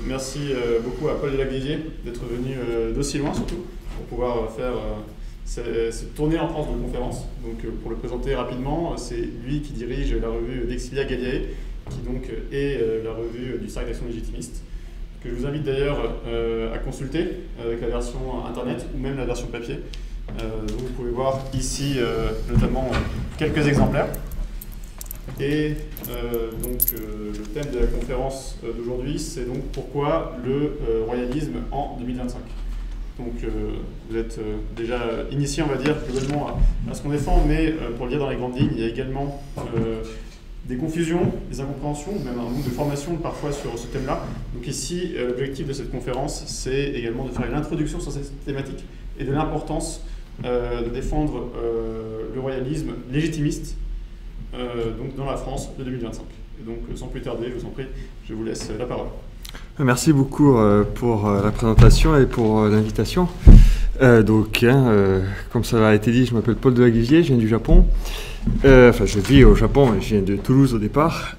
merci beaucoup à Paul Delaglivier d'être venu d'aussi loin surtout pour pouvoir faire cette tournée en France de conférences. Donc pour le présenter rapidement, c'est lui qui dirige la revue Dexilia Galliae, qui donc est la revue du Cercle d'Action Légitimiste, que je vous invite d'ailleurs à consulter avec la version internet ou même la version papier. Donc vous pouvez voir ici notamment quelques exemplaires. Et le thème de la conférence d'aujourd'hui, c'est donc pourquoi le royalisme en 2025. Donc vous êtes déjà initié, on va dire, globalement à ce qu'on défend, mais pour le dire dans les grandes lignes, il y a également des confusions, des incompréhensions, même un manque de formation parfois sur ce thème-là. Donc ici, l'objectif de cette conférence, c'est également de faire une introduction sur cette thématique et de l'importance de défendre le royalisme légitimiste donc dans la France de 2025. Et donc sans plus tarder, je vous en prie, je vous laisse la parole. Merci beaucoup pour la présentation et pour l'invitation. Comme ça a été dit, je m'appelle Paul Delaglivier, je viens du Japon. Je vis au Japon, je viens de Toulouse au départ.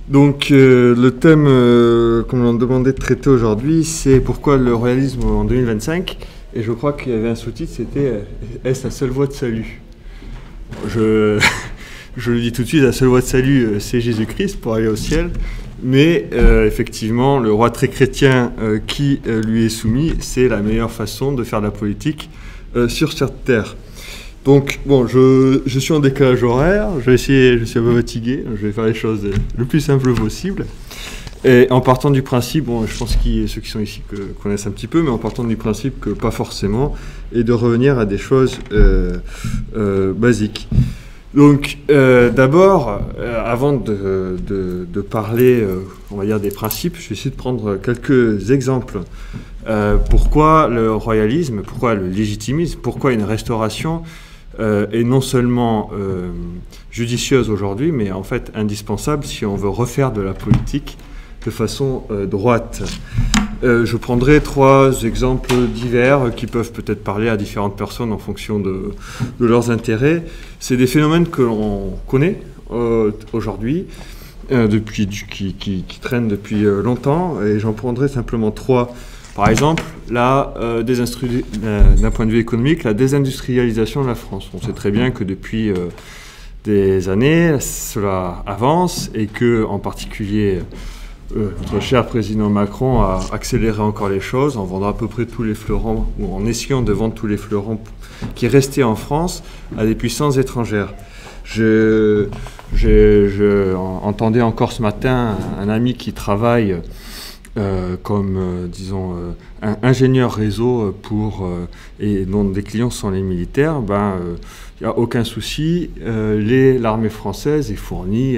Donc, le thème qu'on m'a demandé de traiter aujourd'hui, c'est pourquoi le royalisme en 2025. Et je crois qu'il y avait un sous-titre, c'était « Est-ce la seule voie de salut ?» Je le dis tout de suite, la seule voie de salut, c'est Jésus-Christ pour aller au ciel. Mais effectivement, le roi très chrétien qui lui est soumis, c'est la meilleure façon de faire de la politique sur cette terre. Donc, bon, je suis en décalage horaire, je suis un peu fatigué, je vais faire les choses le plus simple possible. Et en partant du principe, bon, je pense que ceux qui sont ici connaissent un petit peu, mais en partant du principe que pas forcément, et de revenir à des choses basiques. Donc, d'abord, avant de parler, on va dire, des principes, je vais essayer de prendre quelques exemples. Pourquoi le royalisme, pourquoi le légitimisme, pourquoi une restauration est non seulement judicieuse aujourd'hui, mais en fait indispensable si on veut refaire de la politique de façon droite. Je prendrai 3 exemples divers qui peuvent peut-être parler à différentes personnes en fonction de leurs intérêts. C'est des phénomènes que l'on connaît aujourd'hui, qui traînent depuis longtemps, et j'en prendrai simplement 3. Par exemple, d'un point de vue économique, la désindustrialisation de la France. On sait très bien que depuis des années, cela avance et que, en particulier, notre cher président Macron a accéléré encore les choses en vendant à peu près tous les fleurons, ou en essayant de vendre tous les fleurons qui restaient en France à des puissances étrangères. Entendais encore ce matin un ami qui travaille comme, un ingénieur réseau et dont des clients sont les militaires. Il n'y a aucun souci, l'armée française est fournie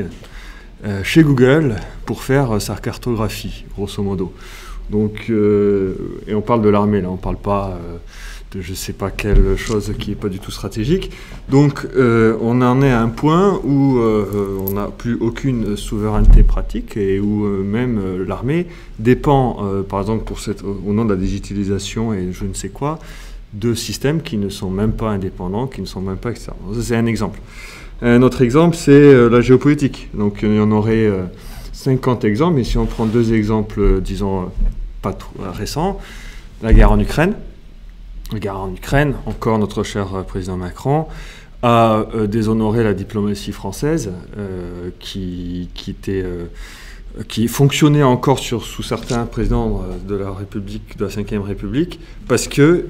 chez Google pour faire sa cartographie, grosso modo. Donc, et on parle de l'armée, là, on ne parle pas de je ne sais pas quelle chose qui n'est pas du tout stratégique. Donc, on en est à un point où on n'a plus aucune souveraineté pratique et où même l'armée dépend, par exemple, au nom de la digitalisation et je ne sais quoi, de systèmes qui ne sont même pas indépendants, qui ne sont même pas externes. C'est un exemple. Un autre exemple, c'est la géopolitique. Donc, il y en aurait 50 exemples, mais si on prend 2 exemples, disons, pas tout récents, la guerre en Ukraine. La guerre en Ukraine, encore notre cher président Macron, a déshonoré la diplomatie française, qui fonctionnait encore sous certains présidents de la République, de la Ve République, parce qu'ils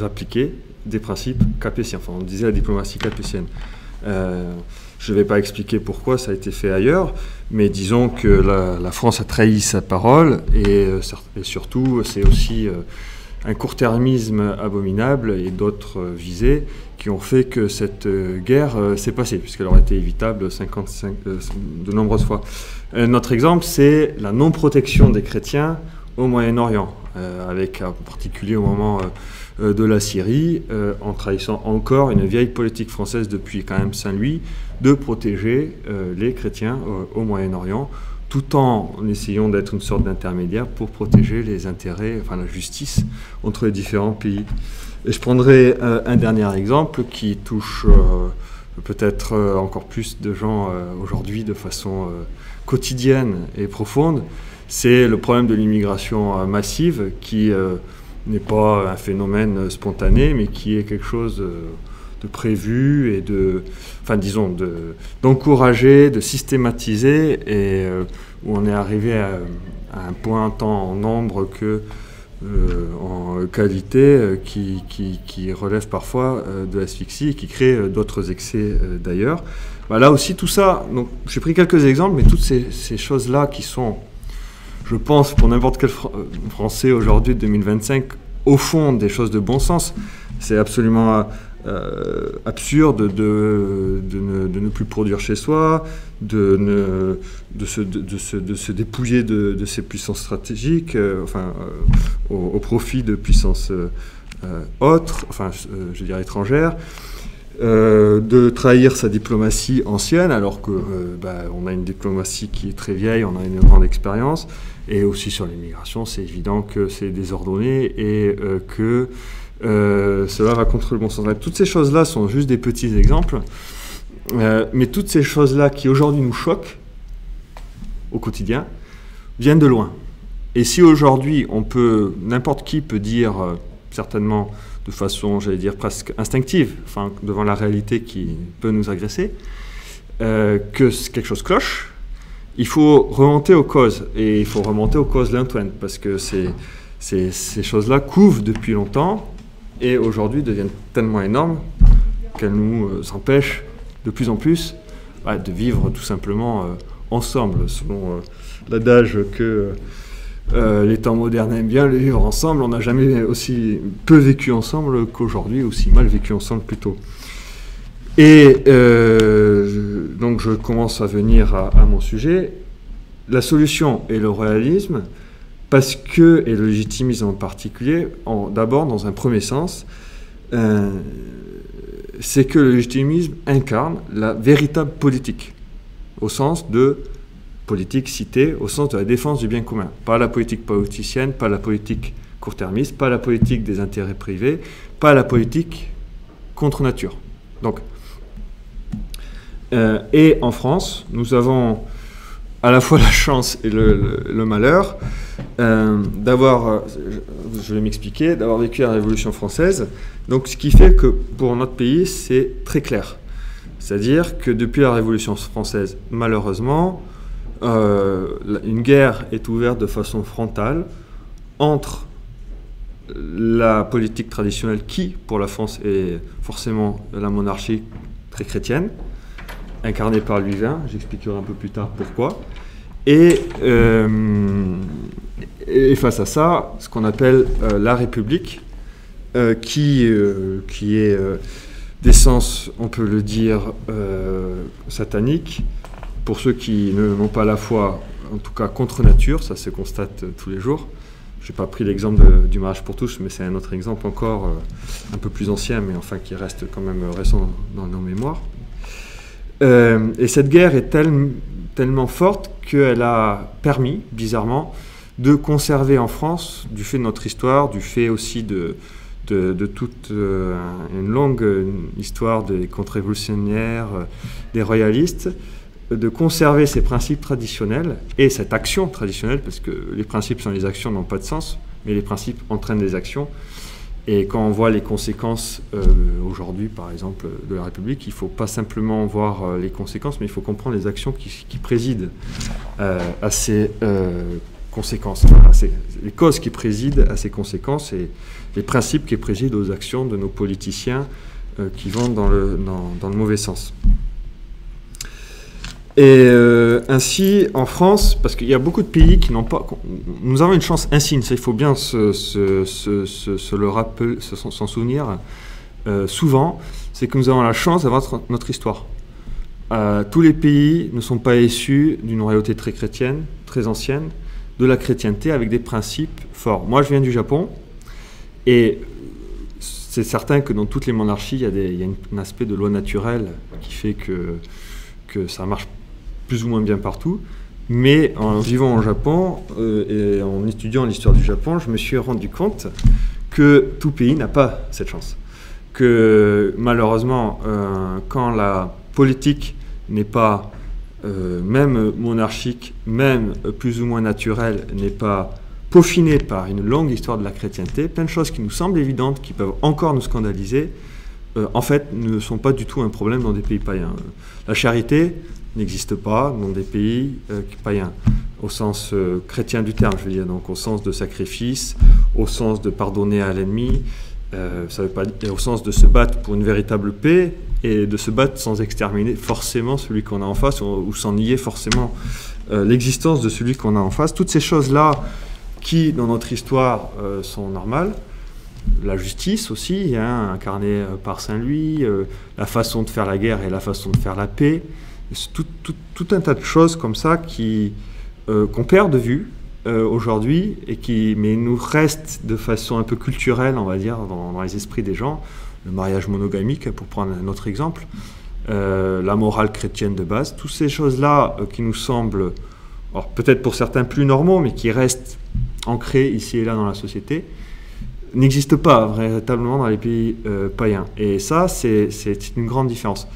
appliquaient des principes capétiens. Enfin, on disait la diplomatie capétienne. Je ne vais pas expliquer pourquoi ça a été fait ailleurs, mais disons que la France a trahi sa parole et surtout c'est aussi un court-termisme abominable et d'autres visées qui ont fait que cette guerre s'est passée, puisqu'elle aurait été évitable de nombreuses fois. Un autre exemple, c'est la non-protection des chrétiens au Moyen-Orient, avec en particulier au moment de la Syrie, en trahissant encore une vieille politique française depuis quand même Saint-Louis, de protéger les chrétiens au Moyen-Orient, tout en essayant d'être une sorte d'intermédiaire pour protéger les intérêts, enfin la justice entre les différents pays. Et je prendrai un dernier exemple qui touche peut-être encore plus de gens aujourd'hui de façon quotidienne et profonde, c'est le problème de l'immigration massive qui n'est pas un phénomène spontané, mais qui est quelque chose de prévu et d'encourager, de systématiser, et où on est arrivé à un point tant en nombre que en qualité qui relève parfois de l'asphyxie et qui crée d'autres excès d'ailleurs. Là aussi, tout ça, donc j'ai pris quelques exemples, mais toutes ces choses-là qui sont, je pense, pour n'importe quel Français aujourd'hui, 2025, au fond, des choses de bon sens. C'est absolument absurde de ne plus produire chez soi, de se dépouiller de ses puissances stratégiques, au profit de puissances autres, je dirais étrangères, de trahir sa diplomatie ancienne, alors que on a une diplomatie qui est très vieille, on a une grande expérience, et aussi sur l'immigration, c'est évident que c'est désordonné et que cela va contre le bon sens. Toutes ces choses-là sont juste des petits exemples, mais toutes ces choses-là qui aujourd'hui nous choquent au quotidien viennent de loin. Et si aujourd'hui n'importe qui peut dire certainement de façon, j'allais dire presque instinctive, devant la réalité qui peut nous agresser, que quelque chose cloche, il faut remonter aux causes, et il faut remonter aux causes lointaines, parce que ces choses-là couvent depuis longtemps, et aujourd'hui deviennent tellement énormes qu'elles nous empêchent de plus en plus de vivre tout simplement ensemble, selon l'adage que les temps modernes aiment bien le vivre ensemble. On n'a jamais aussi peu vécu ensemble qu'aujourd'hui, aussi mal vécu ensemble plutôt. Et donc je commence à venir à mon sujet. La solution est le réalisme, parce que, et le légitimisme en particulier, d'abord dans un premier sens, c'est que le légitimisme incarne la véritable politique, au sens de politique citée, au sens de la défense du bien commun. Pas la politique politicienne, pas la politique court-termiste, pas la politique des intérêts privés, pas la politique contre nature. Donc, et en France, nous avons à la fois la chance et le malheur d'avoir, je vais m'expliquer, d'avoir vécu la Révolution française. Donc, ce qui fait que pour notre pays, c'est très clair. C'est-à-dire que depuis la Révolution française, malheureusement, une guerre est ouverte de façon frontale entre la politique traditionnelle qui, pour la France, est forcément la monarchie très chrétienne, incarnée par Louis XX, j'expliquerai un peu plus tard pourquoi, et face à ça, ce qu'on appelle la République, qui est d'essence, on peut le dire, satanique, pour ceux qui n'ont pas la foi, en tout cas contre nature, ça se constate tous les jours. Je n'ai pas pris l'exemple du mariage pour tous, mais c'est un autre exemple encore un peu plus ancien, mais enfin qui reste quand même récent dans nos mémoires. Et cette guerre est tellement forte qu'elle a permis, bizarrement, de conserver en France, du fait de notre histoire, du fait aussi de toute une longue histoire des contre-révolutionnaires, des royalistes, de conserver ces principes traditionnels et cette action traditionnelle, parce que les principes sans les actions n'ont pas de sens, mais les principes entraînent des actions. Et quand on voit les conséquences aujourd'hui, par exemple, de la République, il ne faut pas simplement voir les conséquences, mais il faut comprendre les actions qui président à ces conséquences, les causes qui président à ces conséquences et les principes qui président aux actions de nos politiciens qui vont dans le mauvais sens. Et ainsi, en France, parce qu'il y a beaucoup de pays qui n'ont pas... Nous avons une chance insigne, ça il faut bien se le rappeler, s'en souvenir souvent, c'est que nous avons la chance d'avoir notre histoire. Tous les pays ne sont pas issus d'une royauté très chrétienne, très ancienne, de la chrétienté avec des principes forts. Moi, je viens du Japon, et c'est certain que dans toutes les monarchies, il y a un aspect de loi naturelle qui fait que ça marche plus ou moins bien partout, mais en vivant au Japon et en étudiant l'histoire du Japon, je me suis rendu compte que tout pays n'a pas cette chance. que malheureusement, quand la politique n'est pas, même monarchique, même plus ou moins naturelle, n'est pas peaufinée par une longue histoire de la chrétienté, plein de choses qui nous semblent évidentes, qui peuvent encore nous scandaliser, en fait, ne sont pas du tout un problème dans des pays païens. La charité n'existe pas dans des pays païens, au sens chrétien du terme, je veux dire, donc au sens de sacrifice, au sens de pardonner à l'ennemi, ça veut pas dire, au sens de se battre pour une véritable paix et de se battre sans exterminer forcément celui qu'on a en face ou sans nier forcément l'existence de celui qu'on a en face. Toutes ces choses-là qui, dans notre histoire, sont normales. La justice aussi, hein, incarnée par Saint Louis, la façon de faire la guerre et la façon de faire la paix, tout un tas de choses comme ça qu'on perd de vue aujourd'hui mais nous restent de façon un peu culturelle, on va dire, dans les esprits des gens. Le mariage monogamique, pour prendre un autre exemple, la morale chrétienne de base, toutes ces choses-là qui nous semblent, alors peut-être pour certains plus normaux, mais qui restent ancrés ici et là dans la société, n'existe pas véritablement dans les pays païens. Et ça, c'est une grande différence.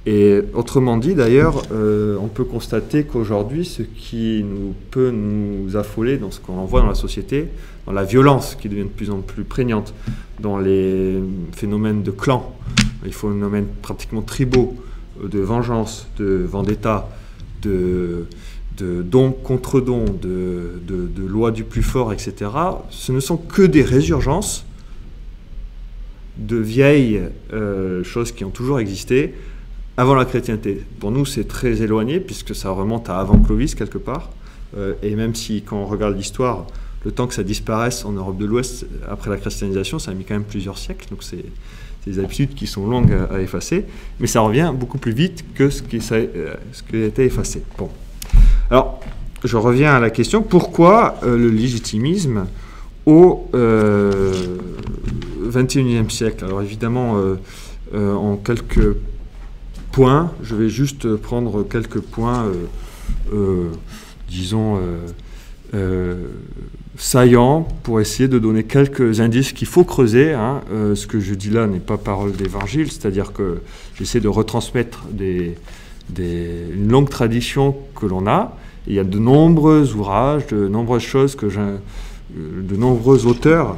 Et autrement dit, d'ailleurs, on peut constater qu'aujourd'hui, ce qui peut nous affoler dans ce qu'on voit dans la société, dans la violence qui devient de plus en plus prégnante, dans les phénomènes de clans, les phénomènes pratiquement tribaux, de vengeance, de vendetta, de don contre don, de loi du plus fort, etc., ce ne sont que des résurgences de vieilles choses qui ont toujours existé avant la chrétienté. Pour nous, c'est très éloigné, puisque ça remonte à avant Clovis, quelque part. Et même si, quand on regarde l'histoire, le temps que ça disparaisse en Europe de l'Ouest, après la christianisation, ça a mis quand même plusieurs siècles. Donc c'est des habitudes qui sont longues à effacer. Mais ça revient beaucoup plus vite que ce qui a été effacé. Bon. Alors, je reviens à la question, pourquoi le légitimisme au XXIe siècle? Alors évidemment, en quelques points, je vais juste prendre quelques points, disons, saillants, pour essayer de donner quelques indices qu'il faut creuser. Hein. Ce que je dis là n'est pas parole d'évangile, c'est-à-dire que j'essaie de retransmettre une longue tradition que l'on a. Il y a de nombreux ouvrages, de nombreuses choses de nombreux auteurs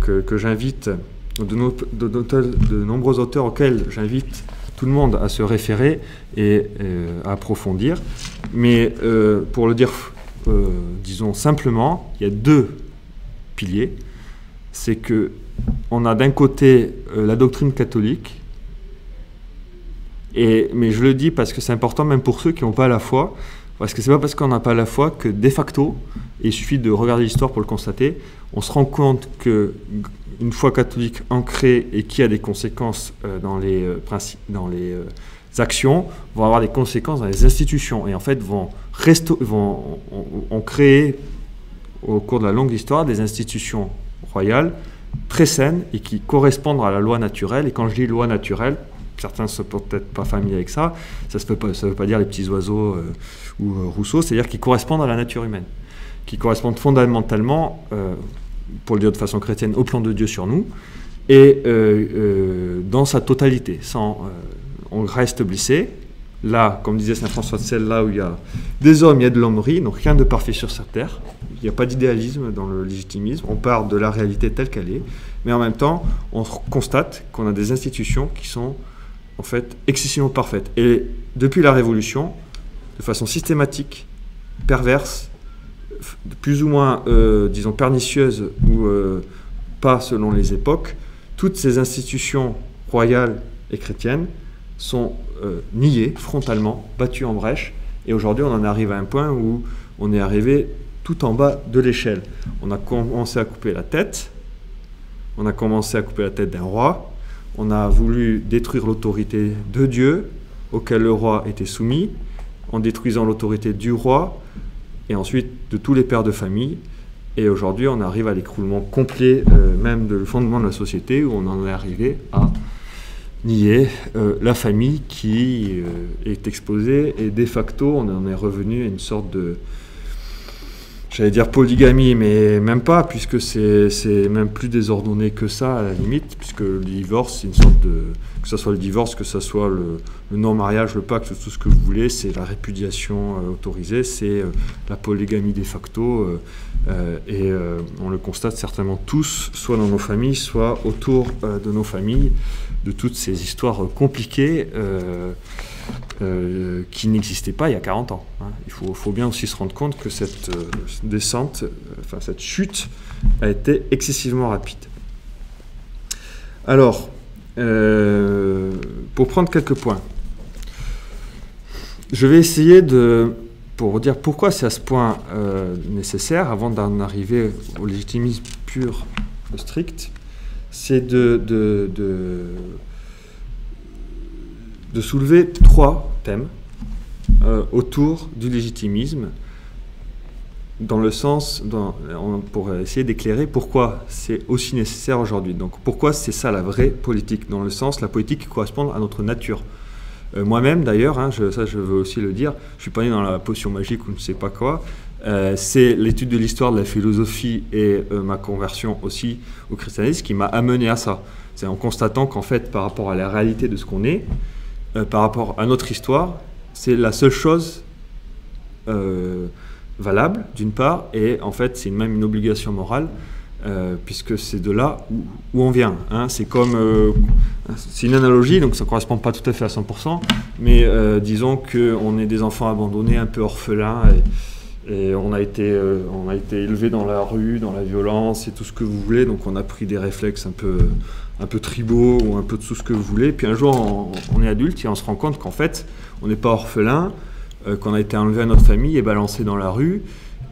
que j'invite, de nombreux auteurs auxquels j'invite tout le monde à se référer et à approfondir. Mais pour le dire, disons simplement, il y a deux piliers. C'est que on a d'un côté la doctrine catholique, mais je le dis parce que c'est important même pour ceux qui n'ont pas la foi, parce que c'est pas parce qu'on n'a pas la foi que de facto, et il suffit de regarder l'histoire pour le constater, on se rend compte qu'une foi catholique ancrée et qui a des conséquences dans les actions, vont avoir des conséquences dans les institutions, et en fait ont créé au cours de la longue histoire des institutions royales très saines et qui correspondent à la loi naturelle. Et quand je dis loi naturelle, certains ne sont peut-être pas familiers avec ça, ça ne veut pas dire les petits oiseaux ou Rousseau, c'est-à-dire qui correspondent à la nature humaine, qui correspondent fondamentalement, pour le dire de façon chrétienne, au plan de Dieu sur nous, et dans sa totalité. On reste blessé. Là, comme disait saint François de Sales, là où il y a des hommes, il y a de l'hommerie, donc rien de parfait sur cette terre. Il n'y a pas d'idéalisme dans le légitimisme, on part de la réalité telle qu'elle est, mais en même temps, on constate qu'on a des institutions qui sont en fait excessivement parfaites. Et depuis la Révolution, de façon systématique, perverse, plus ou moins, disons, pernicieuse ou pas selon les époques, toutes ces institutions royales et chrétiennes sont niées frontalement, battues en brèche, et aujourd'hui on en arrive à un point où on est arrivé tout en bas de l'échelle. On a commencé à couper la tête, d'un roi, on a voulu détruire l'autorité de Dieu, auquel le roi était soumis, en détruisant l'autorité du roi, et ensuite de tous les pères de famille, et aujourd'hui on arrive à l'écroulement complet, même de le fondement de la société, où on en est arrivé à nier la famille qui est exposée, et de facto on en est revenu à une sorte de j'allais dire polygamie, mais même pas, puisque c'est même plus désordonné que ça, à la limite, puisque le divorce, c'est une sorte de... Que ce soit le divorce, que ce soit le non-mariage, le pacte, tout ce que vous voulez, c'est la répudiation autorisée, c'est la polygamie de facto, et on le constate certainement tous, soit dans nos familles, soit autour de nos familles, de toutes ces histoires compliquées qui n'existaient pas il y a 40 ans. Hein. Il faut bien aussi se rendre compte que cette descente, cette chute, a été excessivement rapide. Alors, pour prendre quelques points, je vais essayer pour dire pourquoi c'est à ce point nécessaire, avant d'en arriver au légitimisme pur, strict, c'est de soulever 3 thèmes autour du légitimisme, dans le sens, pour essayer d'éclairer pourquoi c'est aussi nécessaire aujourd'hui. Donc pourquoi c'est ça la vraie politique, dans le sens la politique qui correspond à notre nature. Moi-même d'ailleurs, hein, ça je veux aussi le dire, je ne suis pas né dans la potion magique ou je ne sais pas quoi, c'est l'étude de l'histoire de la philosophie et ma conversion aussi au christianisme qui m'a amené à ça. C'est en constatant qu'en fait par rapport à la réalité de ce qu'on est, par rapport à notre histoire, c'est la seule chose valable, d'une part, et en fait c'est même une obligation morale, puisque c'est de là où on vient. Hein. C'est comme, c'est une analogie, donc ça ne correspond pas tout à fait à 100%, mais disons qu'on est des enfants abandonnés, un peu orphelins, et on a été élevés dans la rue, dans la violence et tout ce que vous voulez, donc on a pris des réflexes un peu tribaux ou un peu de tout ce que vous voulez, puis un jour on est adulte et on se rend compte qu'en fait on n'est pas orphelin, qu'on a été enlevé à notre famille et balancé dans la rue,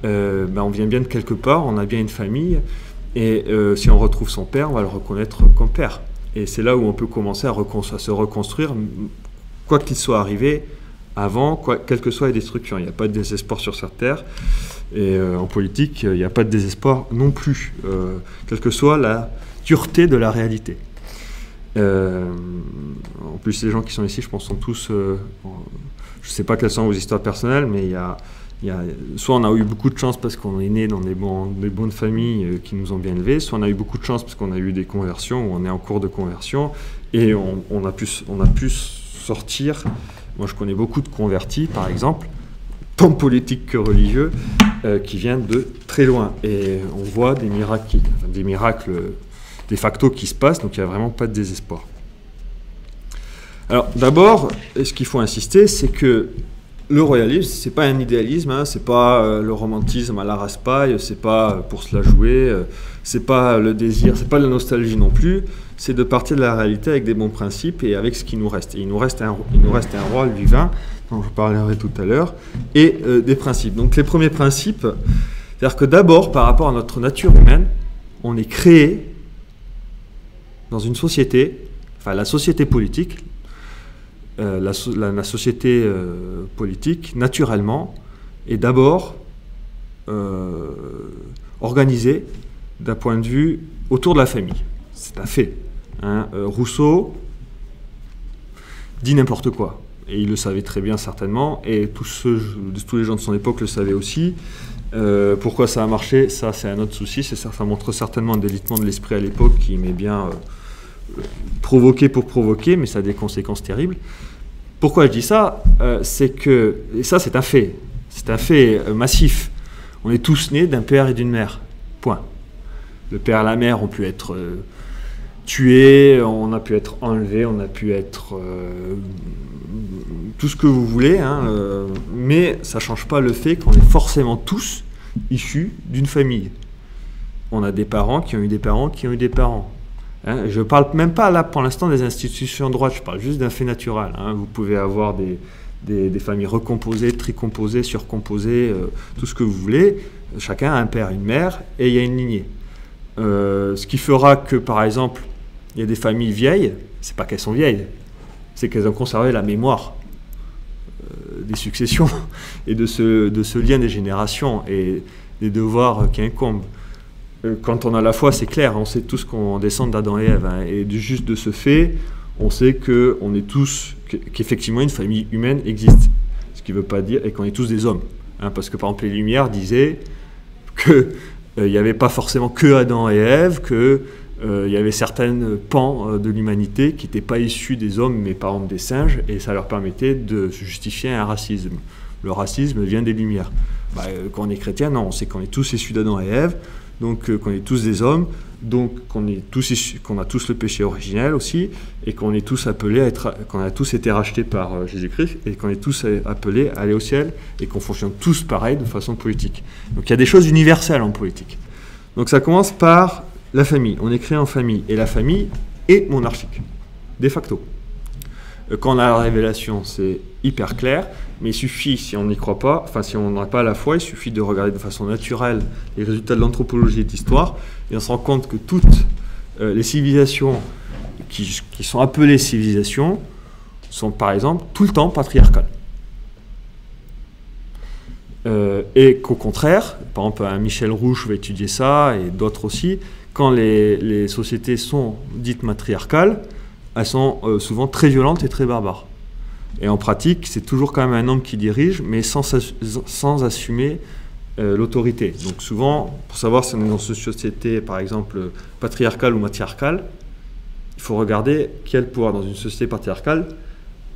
on vient bien de quelque part, on a bien une famille, et si on retrouve son père, on va le reconnaître comme père. Et c'est là où on peut commencer à se reconstruire, quoi qu'il soit arrivé avant, quelles que soient les destructions. Il n'y a pas de désespoir sur cette terre, et en politique, il n'y a pas de désespoir non plus, quelle que soit la dureté de la réalité. En plus, les gens qui sont ici, je pense, sont tous... je ne sais pas quelles sont vos histoires personnelles, mais soit on a eu beaucoup de chance parce qu'on est né dans des bonnes familles qui nous ont bien élevés, soit on a eu beaucoup de chance parce qu'on a eu des conversions, ou on est en cours de conversion, et on a pu sortir. Moi, je connais beaucoup de convertis, par exemple, tant politiques que religieux, qui viennent de très loin. Et on voit des miracles de facto qui se passent, donc il n'y a vraiment pas de désespoir. Alors, d'abord, ce qu'il faut insister, c'est que le royalisme, c'est pas un idéalisme, hein, c'est pas le romantisme à la Raspail, c'est pas pour se la jouer, c'est pas le désir, c'est pas la nostalgie non plus, c'est de partir de la réalité avec des bons principes et avec ce qui nous reste. Et il nous reste un roi, Louis XX, dont je parlerai tout à l'heure, et des principes. Donc les premiers principes, c'est-à-dire que d'abord, par rapport à notre nature humaine, on est créé dans une société, enfin la société politique, la société politique, naturellement, est d'abord organisée d'un point de vue autour de la famille. C'est un fait. Hein. Rousseau dit n'importe quoi. Et il le savait très bien, certainement. Et tous les gens de son époque le savaient aussi. Pourquoi ça a marché, ça, c'est un autre souci. Ça montre certainement un délitement de l'esprit à l'époque qui aimait bien provoquer pour provoquer, mais ça a des conséquences terribles. Pourquoi je dis ça, c'est que, et ça c'est un fait massif, on est tous nés d'un père et d'une mère, point. Le père et la mère ont pu être tués, on a pu être enlevés, on a pu être tout ce que vous voulez, hein, mais ça ne change pas le fait qu'on est forcément tous issus d'une famille. On a des parents qui ont eu des parents qui ont eu des parents. Hein, je ne parle même pas là pour l'instant des institutions de droite, je parle juste d'un fait naturel. Hein. Vous pouvez avoir des familles recomposées, tricomposées, surcomposées, tout ce que vous voulez. Chacun a un père, une mère, et il y a une lignée. Ce qui fera que, par exemple, il y a des familles vieilles, c'est pas qu'elles sont vieilles, c'est qu'elles ont conservé la mémoire des successions et de ce lien des générations et des devoirs qui incombent. Quand on a la foi, c'est clair, on sait tous qu'on descend d'Adam et Ève, hein, et juste de ce fait, on sait qu'on est tous, qu'effectivement une famille humaine existe, ce qui ne veut pas dire, et qu'on est tous des hommes, hein, parce que par exemple les Lumières disaient, qu'il n'y avait pas forcément que Adam et Ève, qu'il y avait certains pans de l'humanité qui n'étaient pas issus des hommes, mais par exemple des singes, et ça leur permettait de se justifier un racisme. Le racisme vient des Lumières. Quand on est chrétien, non, on sait qu'on est tous issus d'Adam et Ève, donc qu'on est tous des hommes, donc qu'on a tous le péché originel aussi, et qu'on est tous appelés à être, qu'on a tous été rachetés par Jésus-Christ, et qu'on est tous appelés à aller au ciel, et qu'on fonctionne tous pareil de façon politique. Donc il y a des choses universelles en politique. Donc ça commence par la famille. On est créé en famille, et la famille est monarchique, de facto. Quand on a la révélation, c'est hyper clair, mais il suffit, si on n'y croit pas, enfin si on n'a pas la foi, il suffit de regarder de façon naturelle les résultats de l'anthropologie et de l'histoire, et on se rend compte que toutes les civilisations qui sont appelées civilisations sont par exemple tout le temps patriarcales. Et qu'au contraire, par exemple Michel Rouche va étudier ça, et d'autres aussi, quand les sociétés sont dites matriarcales, elles sont souvent très violentes et très barbares. Et en pratique, c'est toujours quand même un homme qui dirige, mais sans assumer l'autorité. Donc souvent, pour savoir si on est dans une société, par exemple, patriarcale ou matriarcale, il faut regarder qui a le pouvoir. Dans une société patriarcale,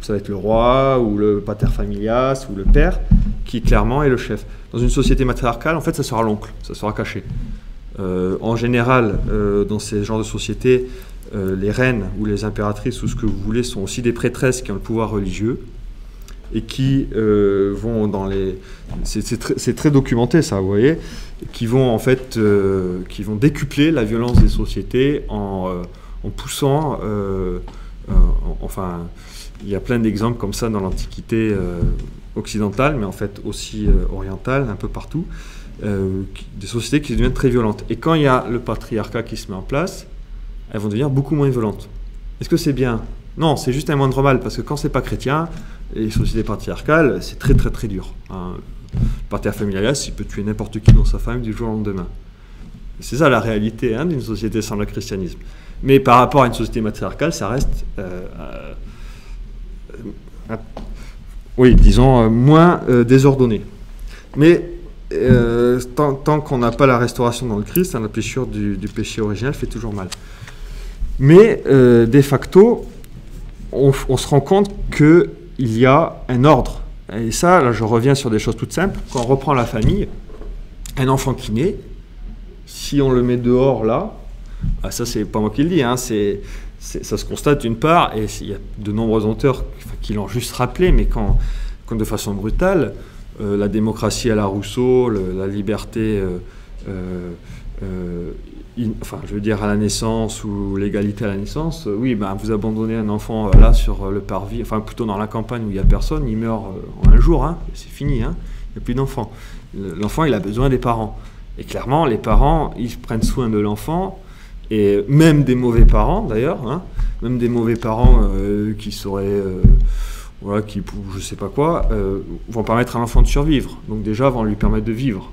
ça va être le roi, ou le pater familias, ou le père, qui clairement est le chef. Dans une société matriarcale, en fait, ça sera l'oncle, ça sera caché. En général, dans ces genres de sociétés, les reines ou les impératrices ou ce que vous voulez sont aussi des prêtresses qui ont le pouvoir religieux et qui vont dans les... C'est très documenté ça, vous voyez, qui vont en fait qui vont décupler la violence des sociétés en poussant... enfin, il y a plein d'exemples comme ça dans l'Antiquité occidentale, mais en fait aussi orientale, un peu partout, des sociétés qui deviennent très violentes. Et quand il y a le patriarcat qui se met en place, elles vont devenir beaucoup moins violentes. Est-ce que c'est bien? Non, c'est juste un moindre mal, parce que quand c'est pas chrétien, les sociétés patriarcales, c'est très très très dur. Le pater familias, il peut tuer n'importe qui dans sa famille du jour au lendemain. C'est ça la réalité d'une société sans le christianisme. Mais par rapport à une société matriarcale, ça reste, oui, disons, moins désordonné. Mais tant qu'on n'a pas la restauration dans le Christ, la péchure du péché originel fait toujours mal. Mais de facto, on se rend compte qu'il y a un ordre. Et ça, là, je reviens sur des choses toutes simples. Quand on reprend la famille, un enfant qui naît, si on le met dehors là, ça c'est pas moi qui le dis, ça se constate d'une part, et il y a de nombreux auteurs qui l'ont juste rappelé, mais quand de façon brutale, la démocratie à la Rousseau, la liberté... je veux dire à la naissance ou l'égalité à la naissance, oui, vous abandonnez un enfant là sur le parvis, enfin plutôt dans la campagne où il n'y a personne, il meurt en un jour, c'est fini, il n'y a plus d'enfant. L'enfant, il a besoin des parents. Et clairement, les parents, ils prennent soin de l'enfant, et même des mauvais parents d'ailleurs, même des mauvais parents qui seraient, je sais pas quoi, vont permettre à l'enfant de survivre. Donc déjà, vont lui permettre de vivre.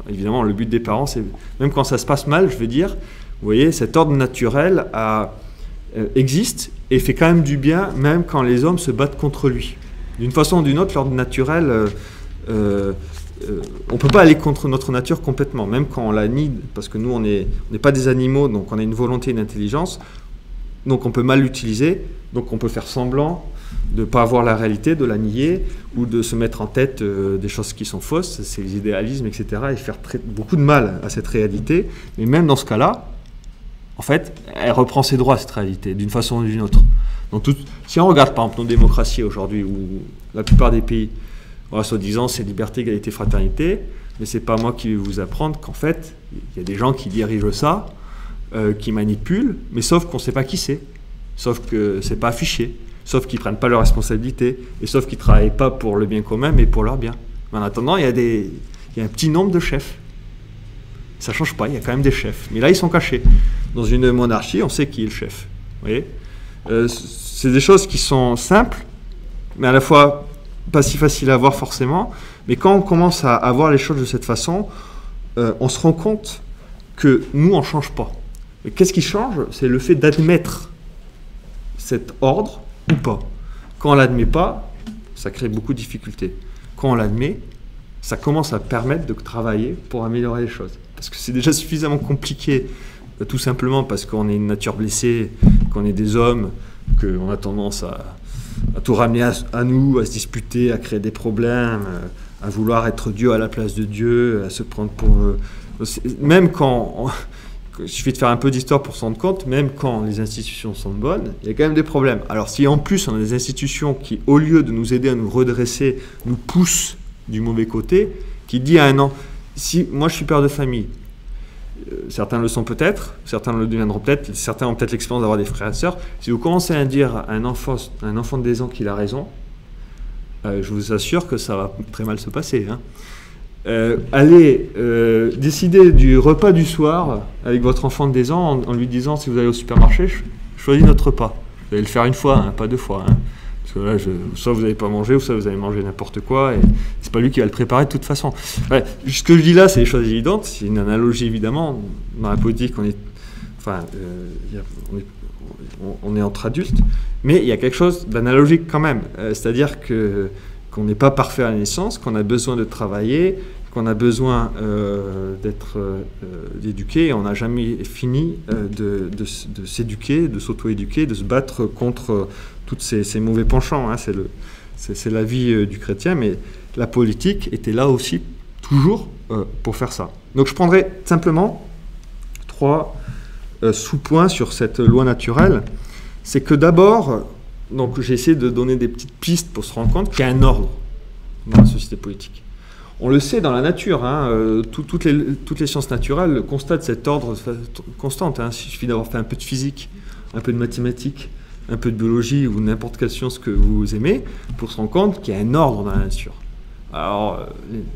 Évidemment, le but des parents, c'est, même quand ça se passe mal, je veux dire, vous voyez, cet ordre naturel existe et fait quand même du bien, même quand les hommes se battent contre lui. D'une façon ou d'une autre, l'ordre naturel, on ne peut pas aller contre notre nature complètement, même quand on la nie, parce que nous, on n'est pas des animaux, donc on a une volonté, une intelligence, donc on peut mal l'utiliser, donc on peut faire semblant de ne pas avoir la réalité, de la nier, ou de se mettre en tête des choses qui sont fausses, c'est les idéalismes, etc., et faire beaucoup de mal à cette réalité. Mais même dans ce cas-là, en fait, elle reprend ses droits, cette réalité, d'une façon ou d'une autre. Si on regarde, par exemple, nos démocraties aujourd'hui, où la plupart des pays, soi-disant, c'est liberté, égalité, fraternité, mais c'est pas moi qui vais vous apprendre qu'en fait, il y a des gens qui dirigent ça, qui manipulent, mais sauf qu'on ne sait pas qui c'est, sauf que c'est pas affiché, sauf qu'ils ne prennent pas leurs responsabilités, et sauf qu'ils ne travaillent pas pour le bien commun, mais pour leur bien. Mais en attendant, il y a un petit nombre de chefs. Ça ne change pas, il y a quand même des chefs. Mais là, ils sont cachés. Dans une monarchie, on sait qui est le chef. Vous voyez, c'est des choses qui sont simples, mais à la fois pas si faciles à voir forcément. Mais quand on commence à voir les choses de cette façon, on se rend compte que nous, on ne change pas. Et qu'est-ce qui change? C'est le fait d'admettre cet ordre ou pas. Quand on ne l'admet pas, ça crée beaucoup de difficultés. Quand on l'admet, ça commence à permettre de travailler pour améliorer les choses. Parce que c'est déjà suffisamment compliqué, tout simplement parce qu'on est une nature blessée, qu'on est des hommes, qu'on a tendance à tout ramener à nous, à se disputer, à créer des problèmes, à vouloir être Dieu à la place de Dieu, à se prendre pour... même quand... Il suffit de faire un peu d'histoire pour se rendre compte, même quand les institutions sont bonnes, il y a quand même des problèmes. Alors si en plus on a des institutions qui, au lieu de nous aider à nous redresser, nous poussent du mauvais côté, qui dit à un enfant, si moi je suis père de famille, certains le sont peut-être, certains le deviendront peut-être, certains ont peut-être l'expérience d'avoir des frères et sœurs, si vous commencez à dire à un enfant de 10 ans qu'il a raison, je vous assure que ça va très mal se passer, hein. Allez décider du repas du soir avec votre enfant de 10 ans en lui disant si vous allez au supermarché, choisis notre repas. Vous allez le faire une fois, hein, pas 2 fois. Hein. Parce que là, soit vous n'allez pas manger, ou soit vous allez manger n'importe quoi, et c'est pas lui qui va le préparer de toute façon. Ouais, ce que je dis là, c'est des choses évidentes, c'est une analogie évidemment. Dans la politique, on est entre adultes, mais il y a quelque chose d'analogique quand même. C'est-à-dire qu'on n'est pas parfait à la naissance, qu'on a besoin de travailler, qu'on a besoin d'être éduqué, et on n'a jamais fini de s'éduquer, de s'auto-éduquer, de se battre contre tous ces mauvais penchants. Hein. C'est la vie du chrétien, mais la politique était là aussi, toujours, pour faire ça. Donc je prendrai simplement 3 sous-points sur cette loi naturelle. C'est que d'abord... Donc j'ai essayé de donner des petites pistes pour se rendre compte qu'il y a un ordre dans la société politique. On le sait dans la nature, hein, toutes les sciences naturelles constatent cet ordre constant. Hein. Il suffit d'avoir fait un peu de physique, un peu de mathématiques, un peu de biologie ou n'importe quelle science que vous aimez pour se rendre compte qu'il y a un ordre dans la nature. Alors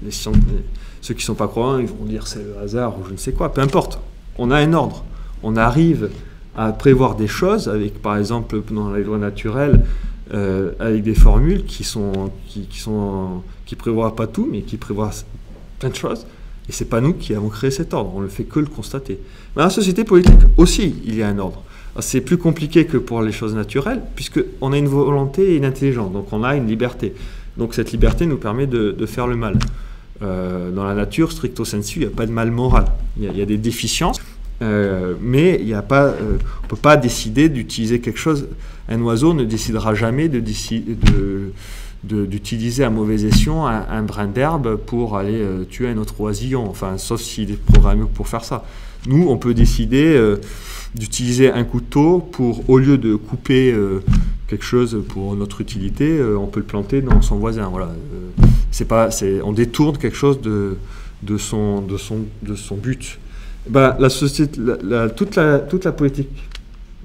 ceux qui ne sont pas croyants, ils vont dire c'est le hasard ou je ne sais quoi, peu importe. On a un ordre. On arrive à prévoir des choses avec, par exemple, dans les lois naturelles, avec des formules qui prévoient pas tout, mais qui prévoient plein de choses. Et c'est pas nous qui avons créé cet ordre, on ne fait que le constater. Mais dans la société politique aussi, il y a un ordre. Alors, c'est plus compliqué que pour les choses naturelles, puisqu'on a une volonté et une intelligence, donc on a une liberté. Donc cette liberté nous permet de faire le mal. Dans la nature, stricto sensu, il n'y a pas de mal moral. Il y a des déficiences. Mais il y a pas, on ne peut pas décider d'utiliser quelque chose. Un oiseau ne décidera jamais d'utiliser à mauvais escient un brin d'herbe pour aller tuer un autre oisillon, enfin, sauf s'il est programmé pour faire ça. Nous, on peut décider d'utiliser un couteau pour, au lieu de couper quelque chose pour notre utilité, on peut le planter dans son voisin. Voilà. On détourne quelque chose de son but. Ben, la société, toute la politique,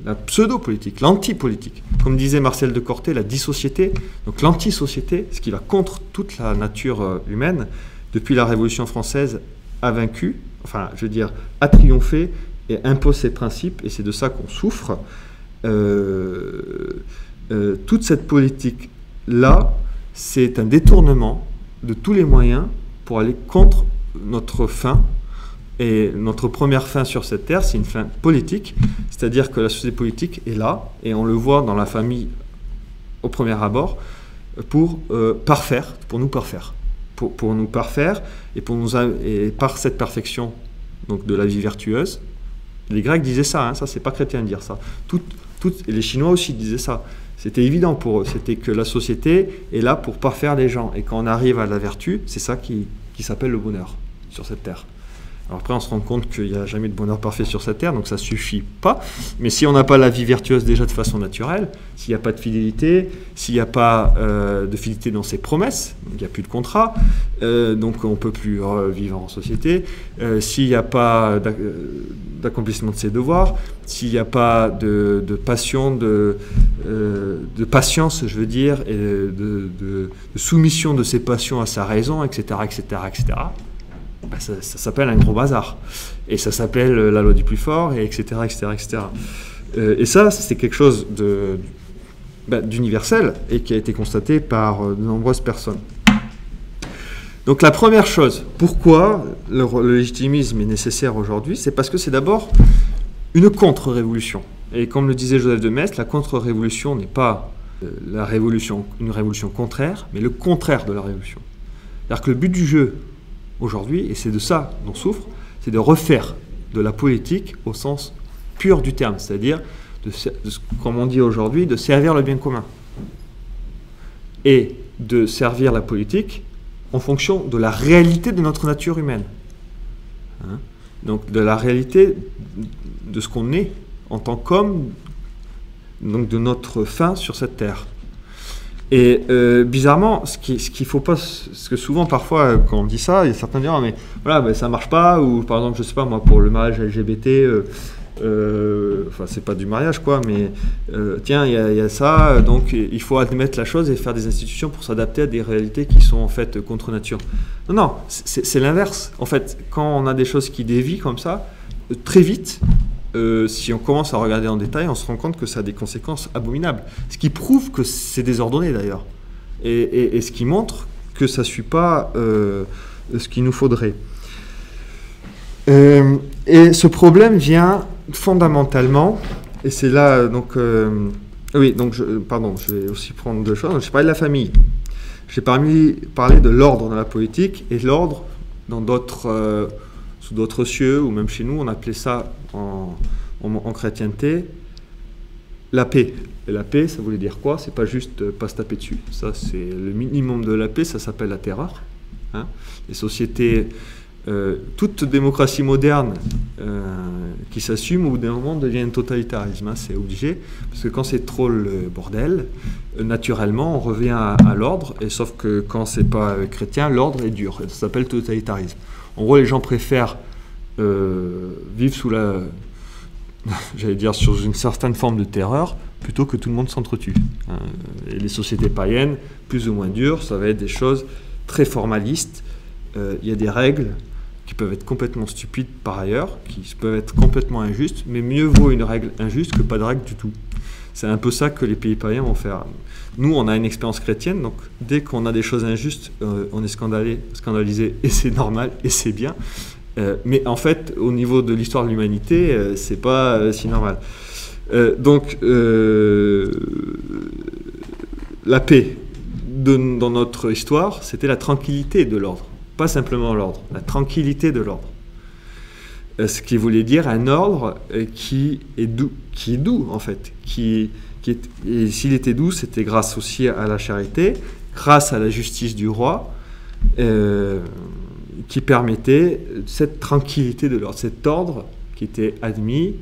la pseudo-politique, l'anti-politique, comme disait Marcel de Corté, la dissociété, donc l'anti-société, ce qui va contre toute la nature humaine, depuis la Révolution française, a vaincu, enfin, je veux dire, a triomphé et impose ses principes, et c'est de ça qu'on souffre. Toute cette politique-là, c'est un détournement de tous les moyens pour aller contre notre fin. Et notre première fin sur cette terre, c'est une fin politique, c'est-à-dire que la société politique est là, et on le voit dans la famille au premier abord, pour parfaire, pour nous parfaire. Pour nous parfaire, et par cette perfection donc de la vie vertueuse. Les Grecs disaient ça, hein, ça c'est pas chrétien de dire ça. Et les Chinois aussi disaient ça. C'était évident pour eux, c'était que la société est là pour parfaire les gens. Et quand on arrive à la vertu, c'est ça qui s'appelle le bonheur sur cette terre. Alors après, on se rend compte qu'il n'y a jamais de bonheur parfait sur cette terre, donc ça ne suffit pas. Mais si on n'a pas la vie vertueuse déjà de façon naturelle, s'il n'y a pas de fidélité, s'il n'y a pas de fidélité dans ses promesses, il n'y a plus de contrat, donc on ne peut plus vivre en société, s'il n'y a pas d'accomplissement de ses devoirs, s'il n'y a pas de passion, de patience, je veux dire, et de soumission de ses passions à sa raison, etc., etc., etc., ben ça s'appelle un gros bazar. Et ça s'appelle la loi du plus fort, et etc., etc., etc. Et ça, c'est quelque chose d'universel et qui a été constaté par de nombreuses personnes. Donc la première chose, pourquoi le légitimisme est nécessaire aujourd'hui, c'est parce que c'est d'abord une contre-révolution. Et comme le disait Joseph de Maistre, la contre-révolution n'est pas une révolution contraire, mais le contraire de la révolution. C'est-à-dire que le but du jeu, aujourd'hui, et c'est de ça dont souffre, c'est de refaire de la politique au sens pur du terme, c'est-à-dire, comme on dit aujourd'hui, de servir le bien commun. Et de servir la politique en fonction de la réalité de notre nature humaine. Hein? Donc de la réalité de ce qu'on est en tant qu'homme, donc de notre fin sur cette terre. Et bizarrement, ce qu'il faut pas, parce que souvent parfois quand on dit ça, il y a certains qui disent mais voilà, ben, ça marche pas, ou par exemple je sais pas moi pour le mariage LGBT, enfin c'est pas du mariage quoi, mais tiens il y a ça, donc il faut admettre la chose et faire des institutions pour s'adapter à des réalités qui sont en fait contre nature. Non, c'est l'inverse. En fait, quand on a des choses qui dévient comme ça, très vite. Si on commence à regarder en détail, on se rend compte que ça a des conséquences abominables. Ce qui prouve que c'est désordonné d'ailleurs. Et ce qui montre que ça ne suit pas ce qu'il nous faudrait. Et ce problème vient fondamentalement, et c'est là, donc... oui, donc, je vais aussi prendre deux choses. J'ai parlé de la famille. J'ai parlé de l'ordre dans la politique et l'ordre dans d'autres... sous d'autres cieux, ou même chez nous, on appelait ça en chrétienté la paix. Et la paix, ça voulait dire quoi? C'est pas juste pas se taper dessus. Ça, c'est le minimum de la paix, ça s'appelle la terreur. Hein? Les sociétés, toute démocratie moderne qui s'assume, au bout d'un moment, devient un totalitarisme. Hein? C'est obligé, parce que quand c'est trop le bordel, naturellement, on revient à l'ordre, et sauf que quand c'est pas chrétien, l'ordre est dur. Ça s'appelle totalitarisme. En gros, les gens préfèrent vivre sous j'allais dire, sur une certaine forme de terreur, plutôt que tout le monde s'entretue. Et les sociétés païennes, plus ou moins dures, ça va être des choses très formalistes. Il y a des règles qui peuvent être complètement stupides par ailleurs, qui peuvent être complètement injustes, mais mieux vaut une règle injuste que pas de règle du tout. C'est un peu ça que les pays païens vont faire. Nous, on a une expérience chrétienne, donc dès qu'on a des choses injustes, on est scandalisé, et c'est normal, et c'est bien. Mais en fait, au niveau de l'histoire de l'humanité, c'est pas si normal. Donc, la paix dans notre histoire, c'était la tranquillité de l'ordre. Pas simplement l'ordre, la tranquillité de l'ordre. Ce qui voulait dire un ordre qui est doux en fait. Et s'il était doux, c'était grâce aussi à la charité, grâce à la justice du roi, qui permettait cette tranquillité de l'ordre, cet ordre qui était admis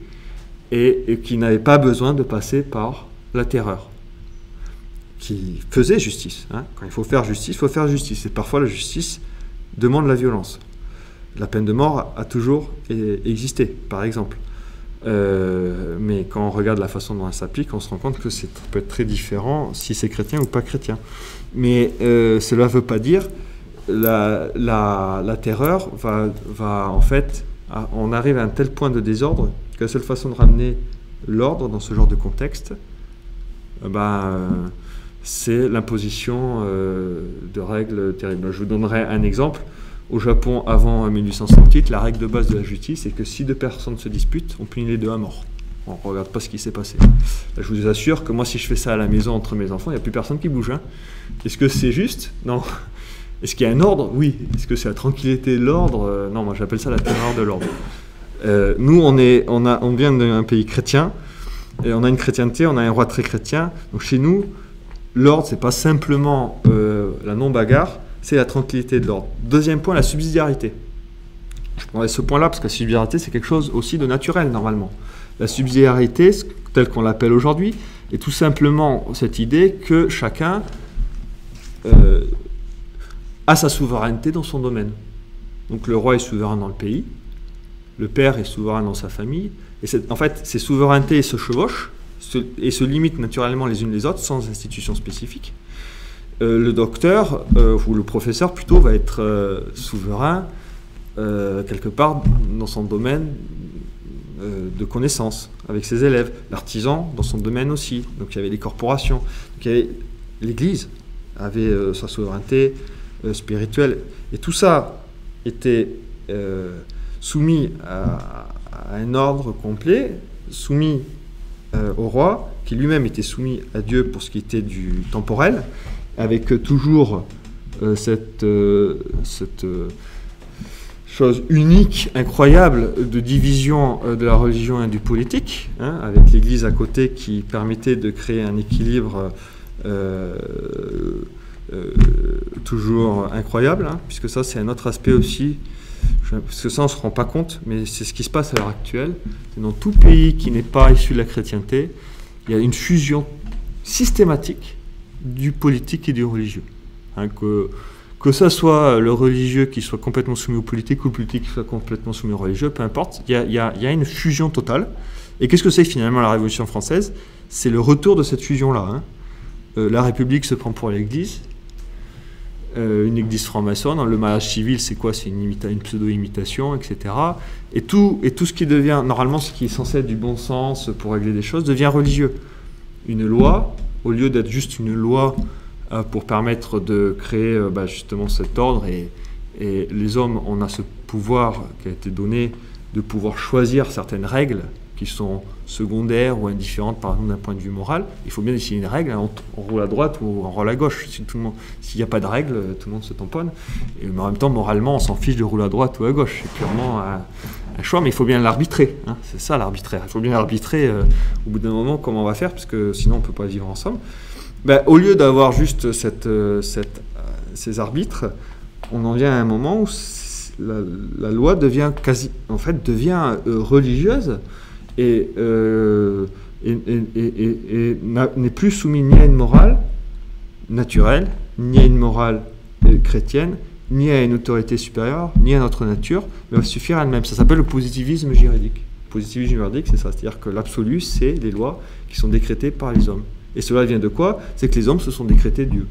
et qui n'avait pas besoin de passer par la terreur, qui faisait justice. Hein. Quand il faut faire justice, il faut faire justice. Et parfois, la justice demande la violence. La peine de mort a toujours existé, par exemple. Mais quand on regarde la façon dont elle s'applique, on se rend compte que ça peut être très différent si c'est chrétien ou pas chrétien. Mais cela ne veut pas dire la terreur va en fait, on arrive à un tel point de désordre que la seule façon de ramener l'ordre dans ce genre de contexte, c'est l'imposition de règles terribles. Je vous donnerai un exemple. Au Japon, avant 1868, la règle de base de la justice est que si deux personnes se disputent, on punit les deux à mort. On ne regarde pas ce qui s'est passé. Là, je vous assure que moi, si je fais ça à la maison entre mes enfants, il n'y a plus personne qui bouge. Hein. Est-ce que c'est juste? Non. Est-ce qu'il y a un ordre? Oui. Est-ce que c'est la tranquillité de l'ordre? Non, moi j'appelle ça la terreur de l'ordre. Nous, on vient d'un pays chrétien, et on a une chrétienté, on a un roi très chrétien. Donc chez nous, l'ordre, c'est pas simplement la non-bagarre, c'est la tranquillité de l'ordre. Deuxième point, la subsidiarité. Je prendrai ce point-là parce que la subsidiarité, c'est quelque chose aussi de naturel, normalement. La subsidiarité, telle qu'on l'appelle aujourd'hui, est tout simplement cette idée que chacun a sa souveraineté dans son domaine. Donc le roi est souverain dans le pays, le père est souverain dans sa famille, et en fait, ces souverainetés se chevauchent et se limitent naturellement les unes les autres sans institution spécifique. Le docteur, ou le professeur plutôt, va être souverain quelque part dans son domaine de connaissances avec ses élèves. L'artisan dans son domaine aussi. Donc il y avait les corporations. Donc, l'Église avait sa souveraineté spirituelle. Et tout ça était soumis à un ordre complet, soumis au roi, qui lui-même était soumis à Dieu pour ce qui était du temporel, avec toujours cette chose unique, incroyable, de division de la religion et du politique, hein, avec l'Église à côté qui permettait de créer un équilibre toujours incroyable, hein, puisque ça c'est un autre aspect aussi, parce que ça on ne se rend pas compte, mais c'est ce qui se passe à l'heure actuelle. Dans tout pays qui n'est pas issu de la chrétienté, il y a une fusion systématique du politique et du religieux. Hein, que ça soit le religieux qui soit complètement soumis au politique ou le politique qui soit complètement soumis au religieux, peu importe, il y a une fusion totale. Et qu'est-ce que c'est finalement la Révolution française? C'est le retour de cette fusion-là. Hein. La République se prend pour l'Église, une église franc-maçonne. Le mariage civil, c'est quoi? C'est une pseudo-imitation, etc. Et tout ce qui devient, normalement, ce qui est censé être du bon sens pour régler des choses, devient religieux. Une loi, au lieu d'être juste une loi pour permettre de créer justement cet ordre, et les hommes, on a ce pouvoir qui a été donné de pouvoir choisir certaines règles qui sont secondaires ou indifférentes par exemple d'un point de vue moral. Il faut bien décider une règle, hein, on roule à droite ou on roule à gauche. S'il n'y a pas de règle, tout le monde se tamponne. Mais en même temps, moralement, on s'en fiche de rouler à droite ou à gauche. C'est purement un choix, mais il faut bien l'arbitrer. Hein. C'est ça l'arbitraire. Il faut bien arbitrer au bout d'un moment comment on va faire, parce que sinon on ne peut pas vivre ensemble. Au lieu d'avoir juste ces arbitres, on en vient à un moment où la loi devient religieuse et n'est plus soumise ni à une morale naturelle, ni à une morale chrétienne, ni à une autorité supérieure, ni à notre nature, mais va suffire à elle-même. Ça s'appelle le positivisme juridique. Le positivisme juridique, c'est ça, c'est-à-dire que l'absolu, c'est les lois qui sont décrétées par les hommes. Et cela vient de quoi? C'est que les hommes se sont décrétés Dieu.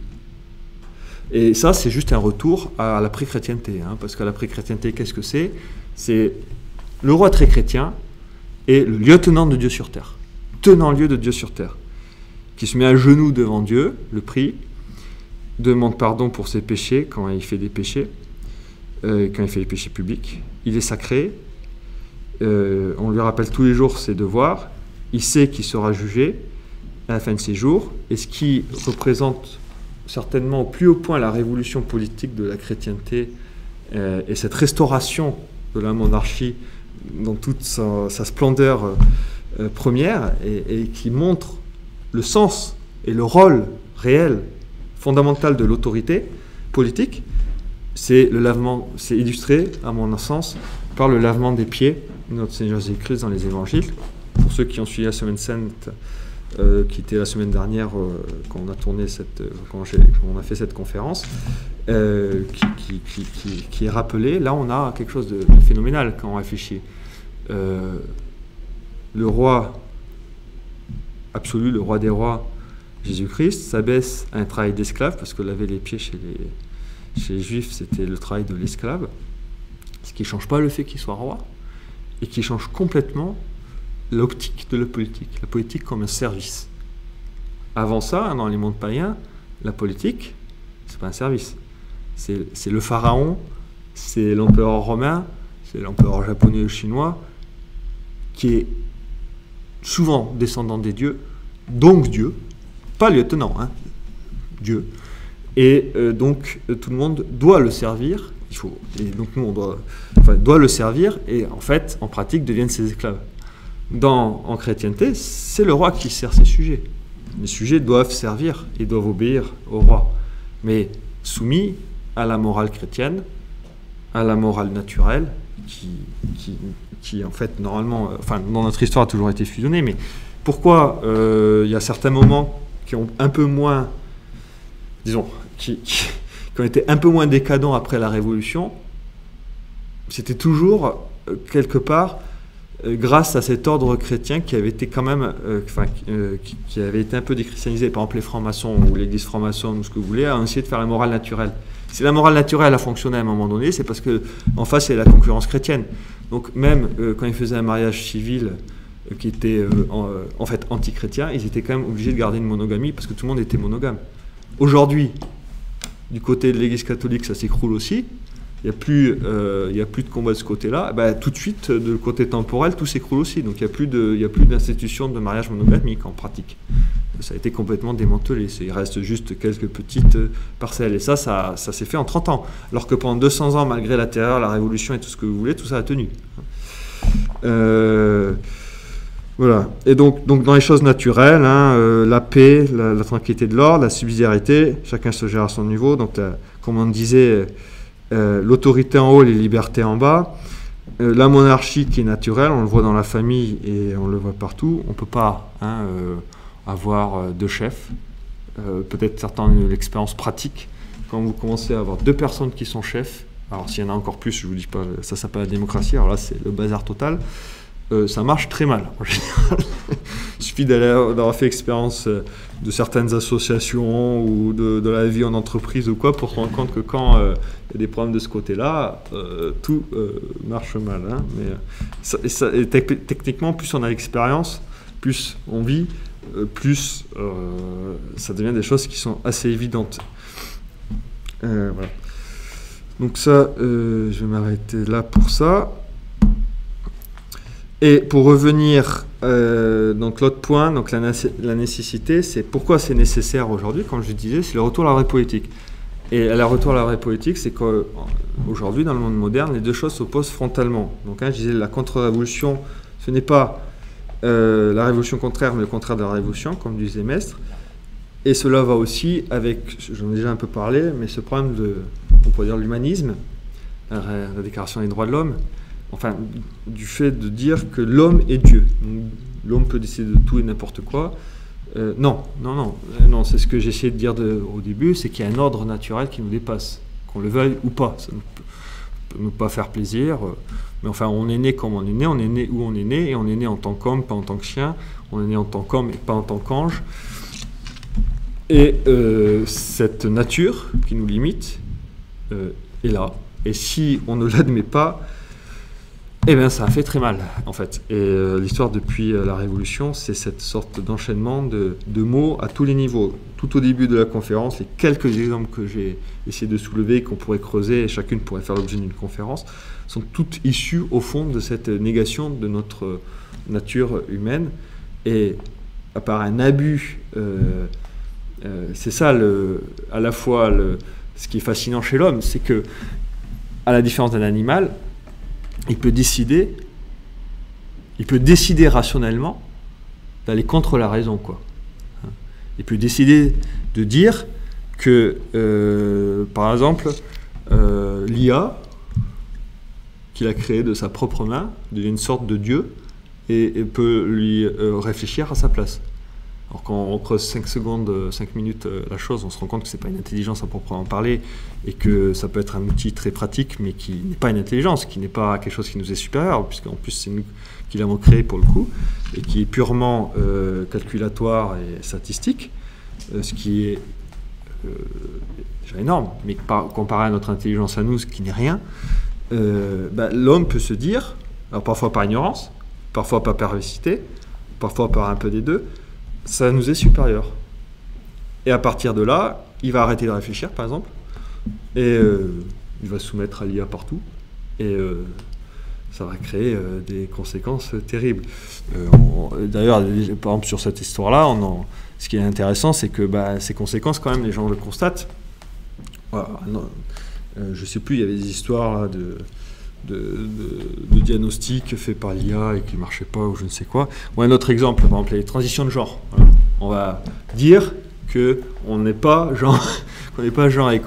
Et ça, c'est juste un retour à la pré-chrétienté, hein, parce qu'à la pré-chrétienté, qu'est-ce que c'est? C'est le roi très chrétien et le lieutenant de Dieu sur terre, tenant-lieu de Dieu sur terre, qui se met à genoux devant Dieu, le prie, demande pardon pour ses péchés quand il fait des péchés, quand il fait des péchés publics. Il est sacré, on lui rappelle tous les jours ses devoirs, il sait qu'il sera jugé à la fin de ses jours, et ce qui représente certainement au plus haut point la révolution politique de la chrétienté et cette restauration de la monarchie dans toute sa splendeur première, et qui montre le sens et le rôle réel, fondamental de l'autorité politique. C'est le lavement, c'est illustré à mon sens par le lavement des pieds de notre Seigneur Jésus-Christ dans les évangiles. Pour ceux qui ont suivi la Semaine Sainte, qui était la semaine dernière quand on a tourné quand on a fait cette conférence, qui est rappelé. Là, on a quelque chose de phénoménal quand on réfléchit. Le roi absolu, le roi des rois, Jésus-Christ, s'abaisse à un travail d'esclave, parce que laver les pieds chez les Juifs, c'était le travail de l'esclave, ce qui ne change pas le fait qu'il soit roi, et qui change complètement l'optique de la politique comme un service. Avant ça, dans les mondes païens, la politique, c'est pas un service. C'est le pharaon, c'est l'empereur romain, c'est l'empereur japonais ou chinois, qui est souvent descendant des dieux, donc Dieu, pas lieutenant, hein, Dieu. Et donc tout le monde doit le servir, et donc nous on doit le servir, et en fait, en pratique, deviennent ses esclaves. En chrétienté, c'est le roi qui sert ses sujets. Les sujets doivent servir et doivent obéir au roi, mais soumis à la morale chrétienne, à la morale naturelle, qui en fait, normalement, dans notre histoire a toujours été fusionnée. Mais pourquoi il y a certains moments qui ont un peu moins, disons, qui ont été un peu moins décadents après la Révolution? C'était toujours, quelque part, grâce à cet ordre chrétien qui avait été quand même, qui avait été un peu déchristianisé. Par exemple, les francs-maçons ou l'église franc-maçonne ou ce que vous voulez, ont essayé de faire la morale naturelle. Si la morale naturelle a fonctionné à un moment donné, c'est parce qu'en face, il y a la concurrence chrétienne. Donc même quand ils faisaient un mariage civil qui était en fait anti-chrétien, ils étaient quand même obligés de garder une monogamie parce que tout le monde était monogame. Aujourd'hui, du côté de l'église catholique, ça s'écroule aussi. Il n'y a plus de combat de ce côté-là. Tout de suite, de côté temporel, tout s'écroule aussi. Donc il n'y a plus d'institution de mariage monogamique en pratique. ça a été complètement démantelé. Il reste juste quelques petites parcelles. Et ça s'est fait en 30 ans. Alors que pendant 200 ans, malgré la terreur, la révolution et tout ce que vous voulez, tout ça a tenu. Voilà. Et donc dans les choses naturelles, la paix, la tranquillité de l'ordre, la subsidiarité, chacun se gère à son niveau. Donc, comme on disait, l'autorité en haut, les libertés en bas. La monarchie qui est naturelle, on le voit dans la famille et on le voit partout. On ne peut pas avoir deux chefs. Peut-être certains ont l'expérience pratique. Quand vous commencez à avoir deux personnes qui sont chefs, alors s'il y en a encore plus, je ne vous dis pas, ça s'appelle la démocratie, alors là c'est le bazar total. Ça marche très mal en général. Il suffit d'avoir fait expérience de certaines associations ou de la vie en entreprise ou quoi pour se rendre compte que quand il y a des problèmes de ce côté-là, tout marche mal. Mais techniquement, plus on a l'expérience, plus on vit, plus ça devient des choses qui sont assez évidentes. Voilà. Donc ça, je vais m'arrêter là pour ça. Et pour revenir, donc l'autre point, donc la nécessité, c'est pourquoi c'est nécessaire aujourd'hui, comme je disais, c'est le retour à la vraie politique. Et le retour à la vraie politique, c'est qu'aujourd'hui, dans le monde moderne, les deux choses s'opposent frontalement. Donc, je disais, la contre-révolution, ce n'est pas la révolution contraire, mais le contraire de la révolution, comme disait Mestre. Et cela va aussi avec, j'en ai déjà un peu parlé, mais ce problème on pourrait dire l'humanisme, la Déclaration des droits de l'homme, enfin, du fait de dire que l'homme est Dieu. L'homme peut décider de tout et n'importe quoi. Non, c'est ce que j'ai essayé de dire au début, c'est qu'il y a un ordre naturel qui nous dépasse, qu'on le veuille ou pas. Ça ne peut nous pas faire plaisir, mais enfin, on est né comme on est né où on est né, et on est né en tant qu'homme, pas en tant que chien, on est né en tant qu'homme et pas en tant qu'ange. Et cette nature qui nous limite est là, et si on ne l'admet pas, eh bien, ça a fait très mal, en fait. Et l'histoire depuis la Révolution, c'est cette sorte d'enchaînement de mots à tous les niveaux. Tout au début de la conférence, les quelques exemples que j'ai essayé de soulever, qu'on pourrait creuser, et chacune pourrait faire l'objet d'une conférence, sont toutes issues, au fond, de cette négation de notre nature humaine. Et à part un abus, c'est ça, à la fois, ce qui est fascinant chez l'homme, c'est que, à la différence d'un animal, il peut décider rationnellement d'aller contre la raison, quoi. Il peut décider de dire que, par exemple, l'IA, qu'il a créé de sa propre main, devient une sorte de Dieu et peut lui réfléchir à sa place. Alors quand on creuse 5 minutes la chose, on se rend compte que ce n'est pas une intelligence à proprement parler et que ça peut être un outil très pratique, mais qui n'est pas une intelligence, qui n'est pas quelque chose qui nous est supérieur, puisqu'en plus c'est nous qui l'avons créé pour le coup, et qui est purement calculatoire et statistique, ce qui est déjà énorme, mais comparé à notre intelligence à nous, ce qui n'est rien, l'homme peut se dire, alors parfois par ignorance, parfois par perversité, parfois par un peu des deux, ça nous est supérieur. Et à partir de là, il va arrêter de réfléchir, par exemple, et il va se soumettre à l'IA partout, et ça va créer des conséquences terribles. D'ailleurs, par exemple, sur cette histoire-là, ce qui est intéressant, c'est que ces conséquences, quand même, les gens le constatent. Voilà, je ne sais plus, il y avait des histoires là, de diagnostic fait par l'IA et qui ne marchait pas ou je ne sais quoi. Ou un autre exemple, par exemple les transitions de genre. Voilà. On va dire qu'on n'est pas genre, et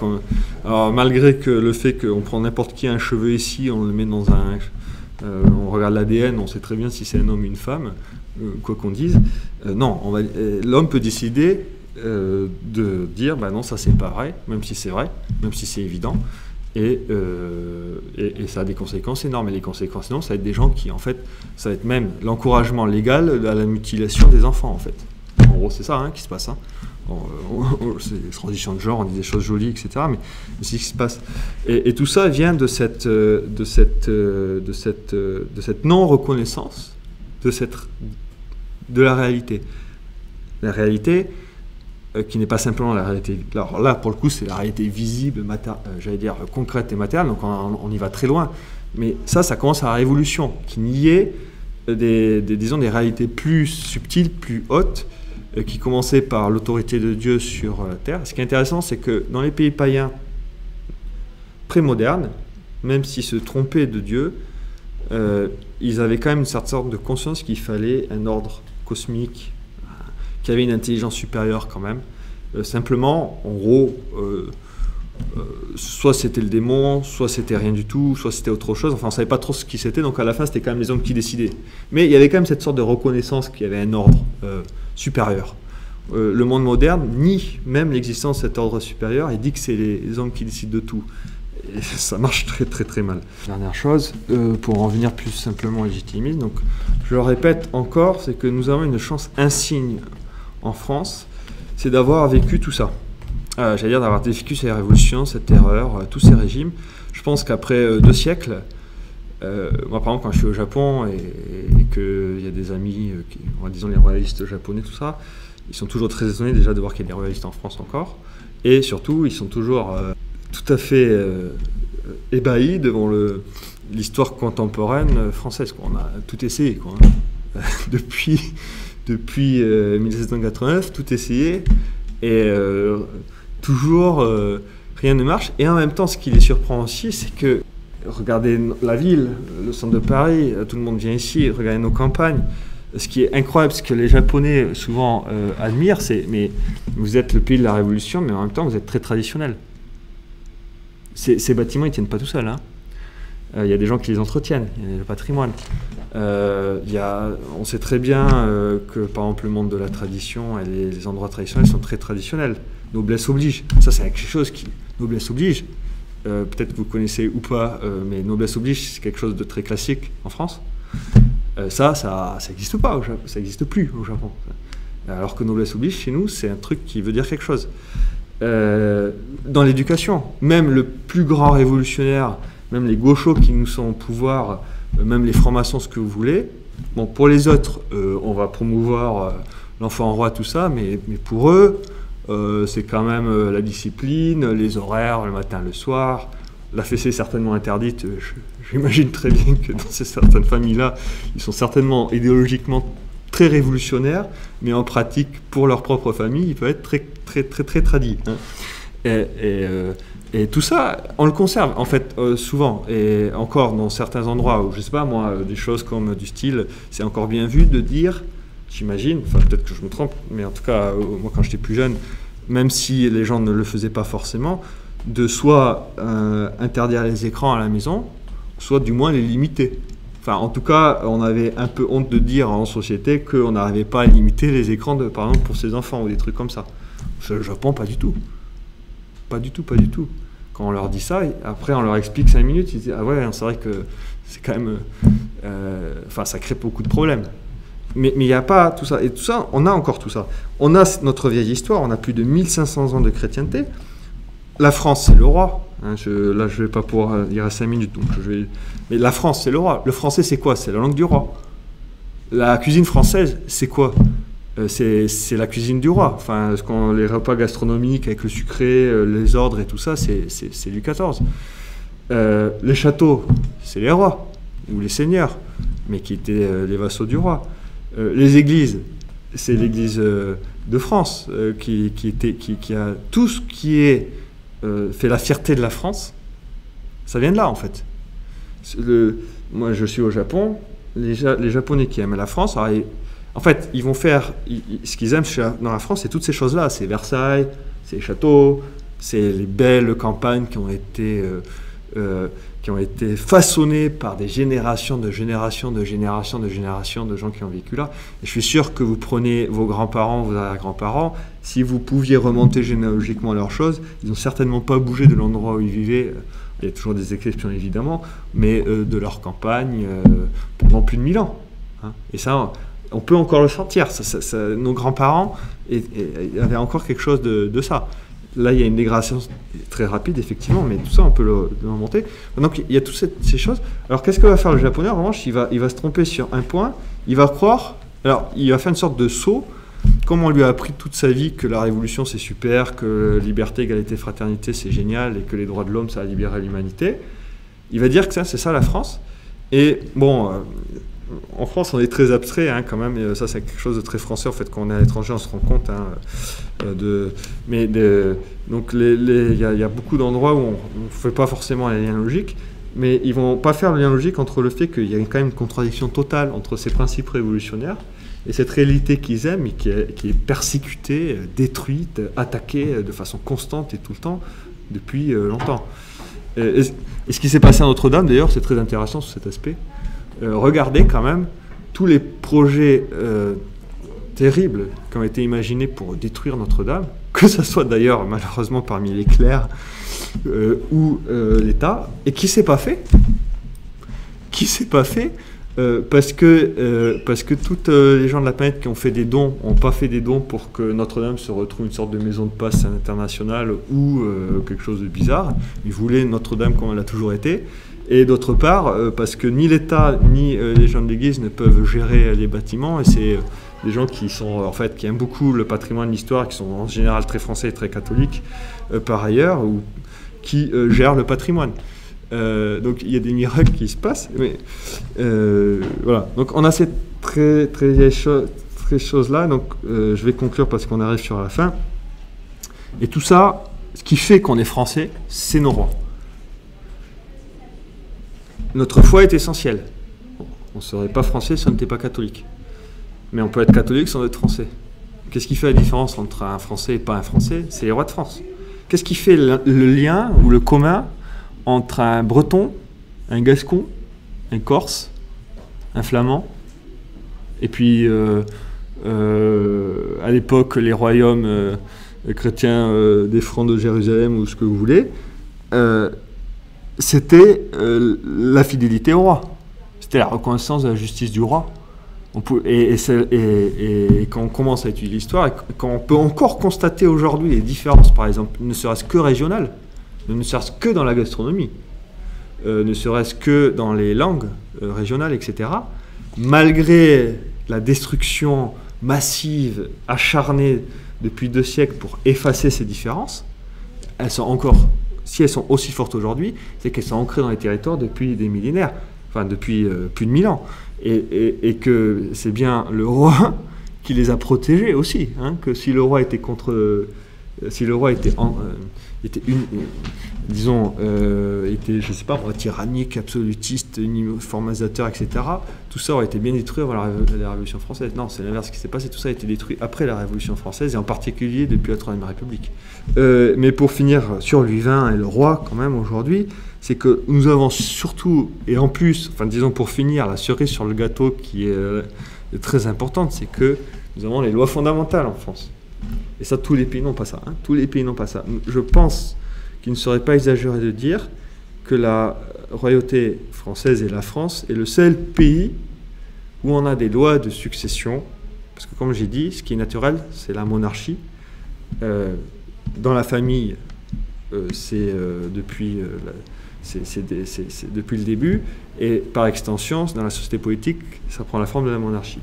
alors malgré que le fait qu'on prend n'importe qui un cheveu ici, on le met dans on regarde l'ADN, on sait très bien si c'est un homme ou une femme, quoi qu'on dise. Non, l'homme peut décider de dire non, ça c'est pas vrai, même si c'est vrai, même si c'est évident. Et ça a des conséquences énormes. Et les conséquences énormes, ça va être des gens qui, en fait, ça va être même l'encouragement légal à la mutilation des enfants, en fait. En gros, c'est ça qui se passe. C'est des transitions de genre, on dit des choses jolies, etc. Mais c'est ce qui se passe. Et tout ça vient de cette non-reconnaissance de la réalité. La réalité qui n'est pas simplement la réalité. Alors là, pour le coup, c'est la réalité visible, concrète et matérielle, donc on y va très loin. Mais ça commence à la Révolution, qui niait des réalités plus subtiles, plus hautes, qui commençait par l'autorité de Dieu sur la terre. Ce qui est intéressant, c'est que dans les pays païens prémodernes, même s'ils se trompaient de Dieu, ils avaient quand même une certaine sorte de conscience qu'il fallait un ordre cosmique, qui avait une intelligence supérieure quand même. Simplement, en gros, soit c'était le démon, soit c'était rien du tout, soit c'était autre chose. Enfin, on ne savait pas trop ce qui c'était, donc à la fin, c'était quand même les hommes qui décidaient. Mais il y avait quand même cette sorte de reconnaissance qu'il y avait un ordre supérieur. Le monde moderne nie même l'existence de cet ordre supérieur et dit que c'est les hommes qui décident de tout. Et ça marche très très très mal. Dernière chose, pour en venir plus simplement au légitimisme, donc je le répète encore, c'est que nous avons une chance insigne en France, c'est d'avoir vécu tout ça. J'allais dire d'avoir vécu ces révolutions, cette terreur, tous ces régimes. Je pense qu'après 2 siècles, moi par exemple quand je suis au Japon et qu'il y a des amis, disons les royalistes japonais, tout ça, ils sont toujours très étonnés déjà de voir qu'il y a des royalistes en France encore. Et surtout, ils sont toujours tout à fait ébahis devant l'histoire contemporaine française. On a tout essayé, quoi. Depuis 1789, tout essayé. Et toujours, rien ne marche. Et en même temps, ce qui les surprend aussi, c'est que, regardez la ville, le centre de Paris, tout le monde vient ici, regardez nos campagnes. Ce qui est incroyable, ce que les Japonais souvent admirent, c'est mais vous êtes le pays de la Révolution, mais en même temps, vous êtes très traditionnel. Ces bâtiments, ils ne tiennent pas tout seuls. Hein. Y a des gens qui les entretiennent, il y a le patrimoine. On sait très bien que, par exemple, le monde de la tradition et les endroits traditionnels sont très traditionnels. Noblesse oblige. Ça, c'est quelque chose qui... Noblesse oblige. Peut-être que vous connaissez ou pas, mais noblesse oblige, c'est quelque chose de très classique en France. Ça n'existe pas au Japon. Ça n'existe plus au Japon. Alors que noblesse oblige, chez nous, c'est un truc qui veut dire quelque chose. Dans l'éducation, même le plus grand révolutionnaire, même les gauchos qui nous sont au pouvoir, même les francs-maçons, ce que vous voulez, bon, pour les autres, on va promouvoir l'enfant roi, tout ça, mais pour eux, c'est quand même la discipline, les horaires, le matin, le soir. La fessée est certainement interdite. J'imagine très bien que dans certaines familles-là, ils sont certainement idéologiquement très révolutionnaires, mais en pratique, pour leur propre famille, ils peuvent être très, très, très, très tradis. Hein. Et tout ça, on le conserve, en fait, souvent. Et encore, dans certains endroits où, je ne sais pas, moi, des choses comme du style, c'est encore bien vu de dire, j'imagine, enfin peut-être que je me trompe, mais en tout cas, moi, quand j'étais plus jeune, même si les gens ne le faisaient pas forcément, de soit interdire les écrans à la maison, soit du moins les limiter. Enfin, en tout cas, on avait un peu honte de dire en société qu'on n'arrivait pas à limiter les écrans, par exemple, pour ses enfants ou des trucs comme ça. Le Japon, pas du tout. Pas du tout, pas du tout. Quand on leur dit ça, après on leur explique 5 minutes, ils disent « Ah ouais, c'est vrai que c'est quand même... Enfin, ça crée beaucoup de problèmes. » Mais il n'y a pas tout ça. Et tout ça, on a encore tout ça. On a notre vieille histoire, on a plus de 1500 ans de chrétienté. La France, c'est le roi. Hein, là, je ne vais pas pouvoir dire à 5 minutes. Donc mais la France, c'est le roi. Le français, c'est quoi? C'est la langue du roi. La cuisine française, c'est quoi? C'est la cuisine du roi. Enfin, les repas gastronomiques avec le sucré, les ordres et tout ça, c'est Louis XIV. Les châteaux, c'est les rois ou les seigneurs, mais qui étaient les vassaux du roi. Les églises, c'est l'église de France qui a tout ce qui est fait la fierté de la France. Ça vient de là, en fait. Moi, je suis au Japon. Les Japonais qui aiment la France, alors, en fait, ils vont faire... ce qu'ils aiment dans la France, c'est toutes ces choses-là. C'est Versailles, c'est les châteaux, c'est les belles campagnes qui ont été façonnées par des générations de générations de gens qui ont vécu là. Et je suis sûr que vous prenez vos grands-parents, vos arrière-grands-parents, si vous pouviez remonter généalogiquement leurs choses, ils n'ont certainement pas bougé de l'endroit où ils vivaient. Il y a toujours des exceptions, évidemment, mais de leur campagne pendant plus de 1000 ans. Hein. Et ça... on peut encore le sentir. Nos grands-parents avaient encore quelque chose de ça. Là, il y a une dégradation très rapide, effectivement, mais tout ça, on peut le remonter. Donc, il y a toutes ces choses. Alors, qu'est-ce que va faire le Japonais? En revanche, il va se tromper sur un point. Il va croire... Alors, il va faire une sorte de saut. Comme on lui a appris toute sa vie que la révolution, c'est super, que liberté, égalité, fraternité, c'est génial, et que les droits de l'homme, ça a libéré l'humanité. Il va dire que c'est ça la France. Et bon... en France, on est très abstrait quand même, et ça c'est quelque chose de très français en fait. Quand on est à l'étranger, on se rend compte. Donc il y a beaucoup d'endroits où on ne fait pas forcément les liens logiques, mais ils vont pas faire le lien logique entre le fait qu'il y a quand même une contradiction totale entre ces principes révolutionnaires et cette réalité qu'ils aiment, et qui est persécutée, détruite, attaquée de façon constante et tout le temps depuis longtemps. Et ce qui s'est passé à Notre-Dame, d'ailleurs, c'est très intéressant sur cet aspect. Regardez quand même tous les projets terribles qui ont été imaginés pour détruire Notre-Dame, que ce soit d'ailleurs malheureusement parmi les clercs ou l'État, et qui s'est pas fait. Qui s'est pas fait parce que toutes les gens de la planète qui ont fait des dons n'ont pas fait des dons pour que Notre-Dame se retrouve une sorte de maison de passe internationale ou quelque chose de bizarre. Ils voulaient Notre-Dame comme elle a toujours été. Et d'autre part, parce que ni l'État ni les gens de l'Église ne peuvent gérer les bâtiments, et c'est des gens qui aiment beaucoup le patrimoine, l'histoire, qui sont en général très français et très catholiques par ailleurs, ou qui gèrent le patrimoine. Donc il y a des miracles qui se passent, mais voilà. Donc on a cette très chose là. Donc je vais conclure parce qu'on arrive sur la fin. Et tout ça, ce qui fait qu'on est français, c'est nos rois. Notre foi est essentielle. On ne serait pas français si on n'était pas catholique. Mais on peut être catholique sans être français. Qu'est-ce qui fait la différence entre un français et pas un français? C'est les rois de France. Qu'est-ce qui fait le lien ou le commun entre un breton, un gascon, un corse, un flamand, et puis à l'époque les royaumes chrétiens des francs de Jérusalem ou ce que vous voulez, c'était la fidélité au roi. C'était la reconnaissance de la justice du roi. Et quand on commence à étudier l'histoire, et quand on peut encore constater aujourd'hui les différences, par exemple, ne serait-ce que régionales, ne serait-ce que dans la gastronomie, ne serait-ce que dans les langues régionales, etc., malgré la destruction massive, acharnée depuis 2 siècles pour effacer ces différences, elles sont encore, si elles sont aussi fortes aujourd'hui, c'est qu'elles sont ancrées dans les territoires depuis des millénaires, enfin depuis plus de 1000 ans. Et que c'est bien le roi qui les a protégés aussi, que si le roi était était, je sais pas, tyrannique, absolutiste, uniformisateur, etc., tout ça aurait été bien détruit avant la Révolution française. Non, c'est l'inverse qui s'est passé, tout ça a été détruit après la Révolution française, et en particulier depuis la Troisième République. Mais pour finir sur Louis XX et le roi, quand même, aujourd'hui, c'est que nous avons surtout, et en plus, enfin disons pour finir, la cerise sur le gâteau qui est très importante, c'est que nous avons les lois fondamentales en France. Et ça, tous les pays n'ont pas ça. Tous les pays n'ont pas ça. Je pense qu'il ne serait pas exagéré de dire que la royauté française et la France est le seul pays où on a des lois de succession. Parce que comme j'ai dit, ce qui est naturel, c'est la monarchie. Dans la famille, c'est depuis le début. Et par extension, dans la société politique, ça prend la forme de la monarchie.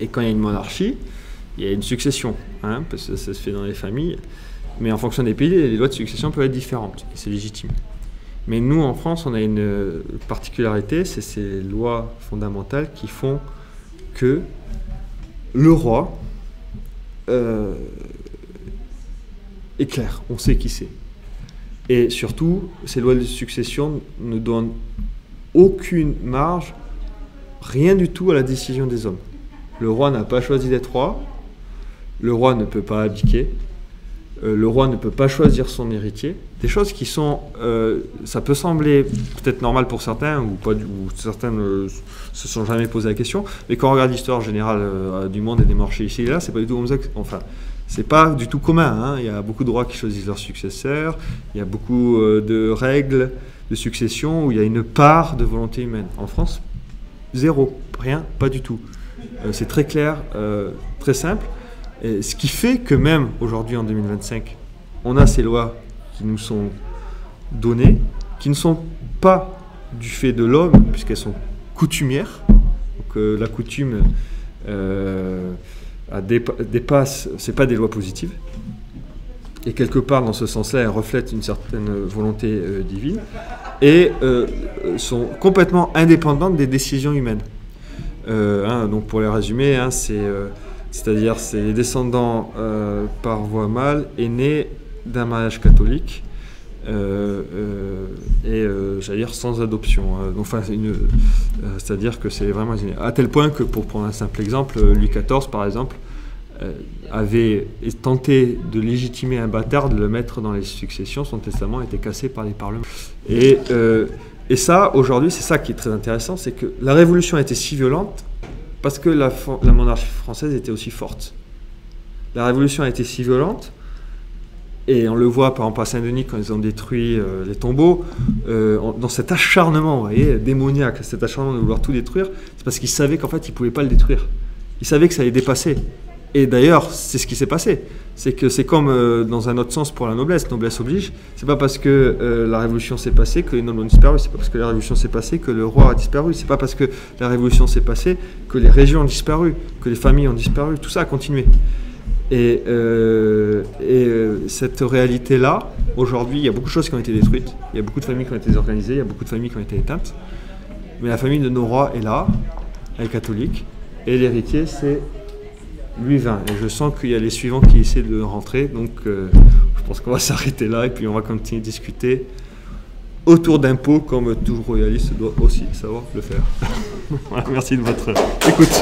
Et quand il y a une monarchie, il y a une succession, parce que ça se fait dans les familles. Mais en fonction des pays, les lois de succession peuvent être différentes. C'est légitime. Mais nous, en France, on a une particularité, c'est ces lois fondamentales qui font que le roi est clair, on sait qui c'est. Et surtout, ces lois de succession ne donnent aucune marge, rien du tout à la décision des hommes. Le roi n'a pas choisi d'être roi, le roi ne peut pas abdiquer, le roi ne peut pas choisir son héritier. Des choses qui sont, ça peut sembler peut-être normal pour certains, ou certains ne se sont jamais posé la question, mais quand on regarde l'histoire générale du monde et des marchés ici et là, c'est pas du tout comme ça. C'est pas du tout commun. Il y a beaucoup de rois qui choisissent leurs successeurs, il y a beaucoup de règles de succession où il y a une part de volonté humaine. En France, zéro, rien, pas du tout. C'est très clair, très simple. Et ce qui fait que même aujourd'hui, en 2025, on a ces lois qui nous sont données, qui ne sont pas du fait de l'homme, puisqu'elles sont coutumières. Donc la coutume dépasse, c'est pas des lois positives. et quelque part dans ce sens-là, elles reflètent une certaine volonté divine, et sont complètement indépendantes des décisions humaines. Donc pour les résumer, c'est-à-dire c'est les descendants par voie mâle et nés d'un mariage catholique, j'allais dire sans adoption. C'est-à-dire que c'est vraiment à tel point que, pour prendre un simple exemple, Louis XIV par exemple avait tenté de légitimer un bâtard, de le mettre dans les successions. Son testament a été cassé par les parlements. Et ça, aujourd'hui, c'est ça qui est très intéressant, c'est que la Révolution a été si violente parce que la monarchie française était aussi forte. La Révolution a été si violente, et on le voit par exemple à Saint-Denis quand ils ont détruit les tombeaux, dans cet acharnement, vous voyez, démoniaque, cet acharnement de vouloir tout détruire, c'est parce qu'ils savaient qu'en fait ils ne pouvaient pas le détruire. Ils savaient que ça allait dépasser. Et d'ailleurs, c'est ce qui s'est passé. C'est que c'est comme dans un autre sens pour la noblesse oblige. C'est pas parce que la Révolution s'est passée que les nobles ont disparu. C'est pas parce que la Révolution s'est passée que le roi a disparu. C'est pas parce que la Révolution s'est passée que les régions ont disparu, que les familles ont disparu. Tout ça a continué. Et cette réalité-là, aujourd'hui, il y a beaucoup de choses qui ont été détruites. Il y a beaucoup de familles qui ont été désorganisées. Il y a beaucoup de familles qui ont été éteintes. Mais la famille de nos rois est là, elle est catholique. Et l'héritier, c'est Louis XX. Et je sens qu'il y a les suivants qui essaient de rentrer. Donc, je pense qu'on va s'arrêter là. Et puis, on va continuer de discuter autour d'impôts, comme tout royaliste doit aussi savoir le faire. Voilà, merci de votre écoute.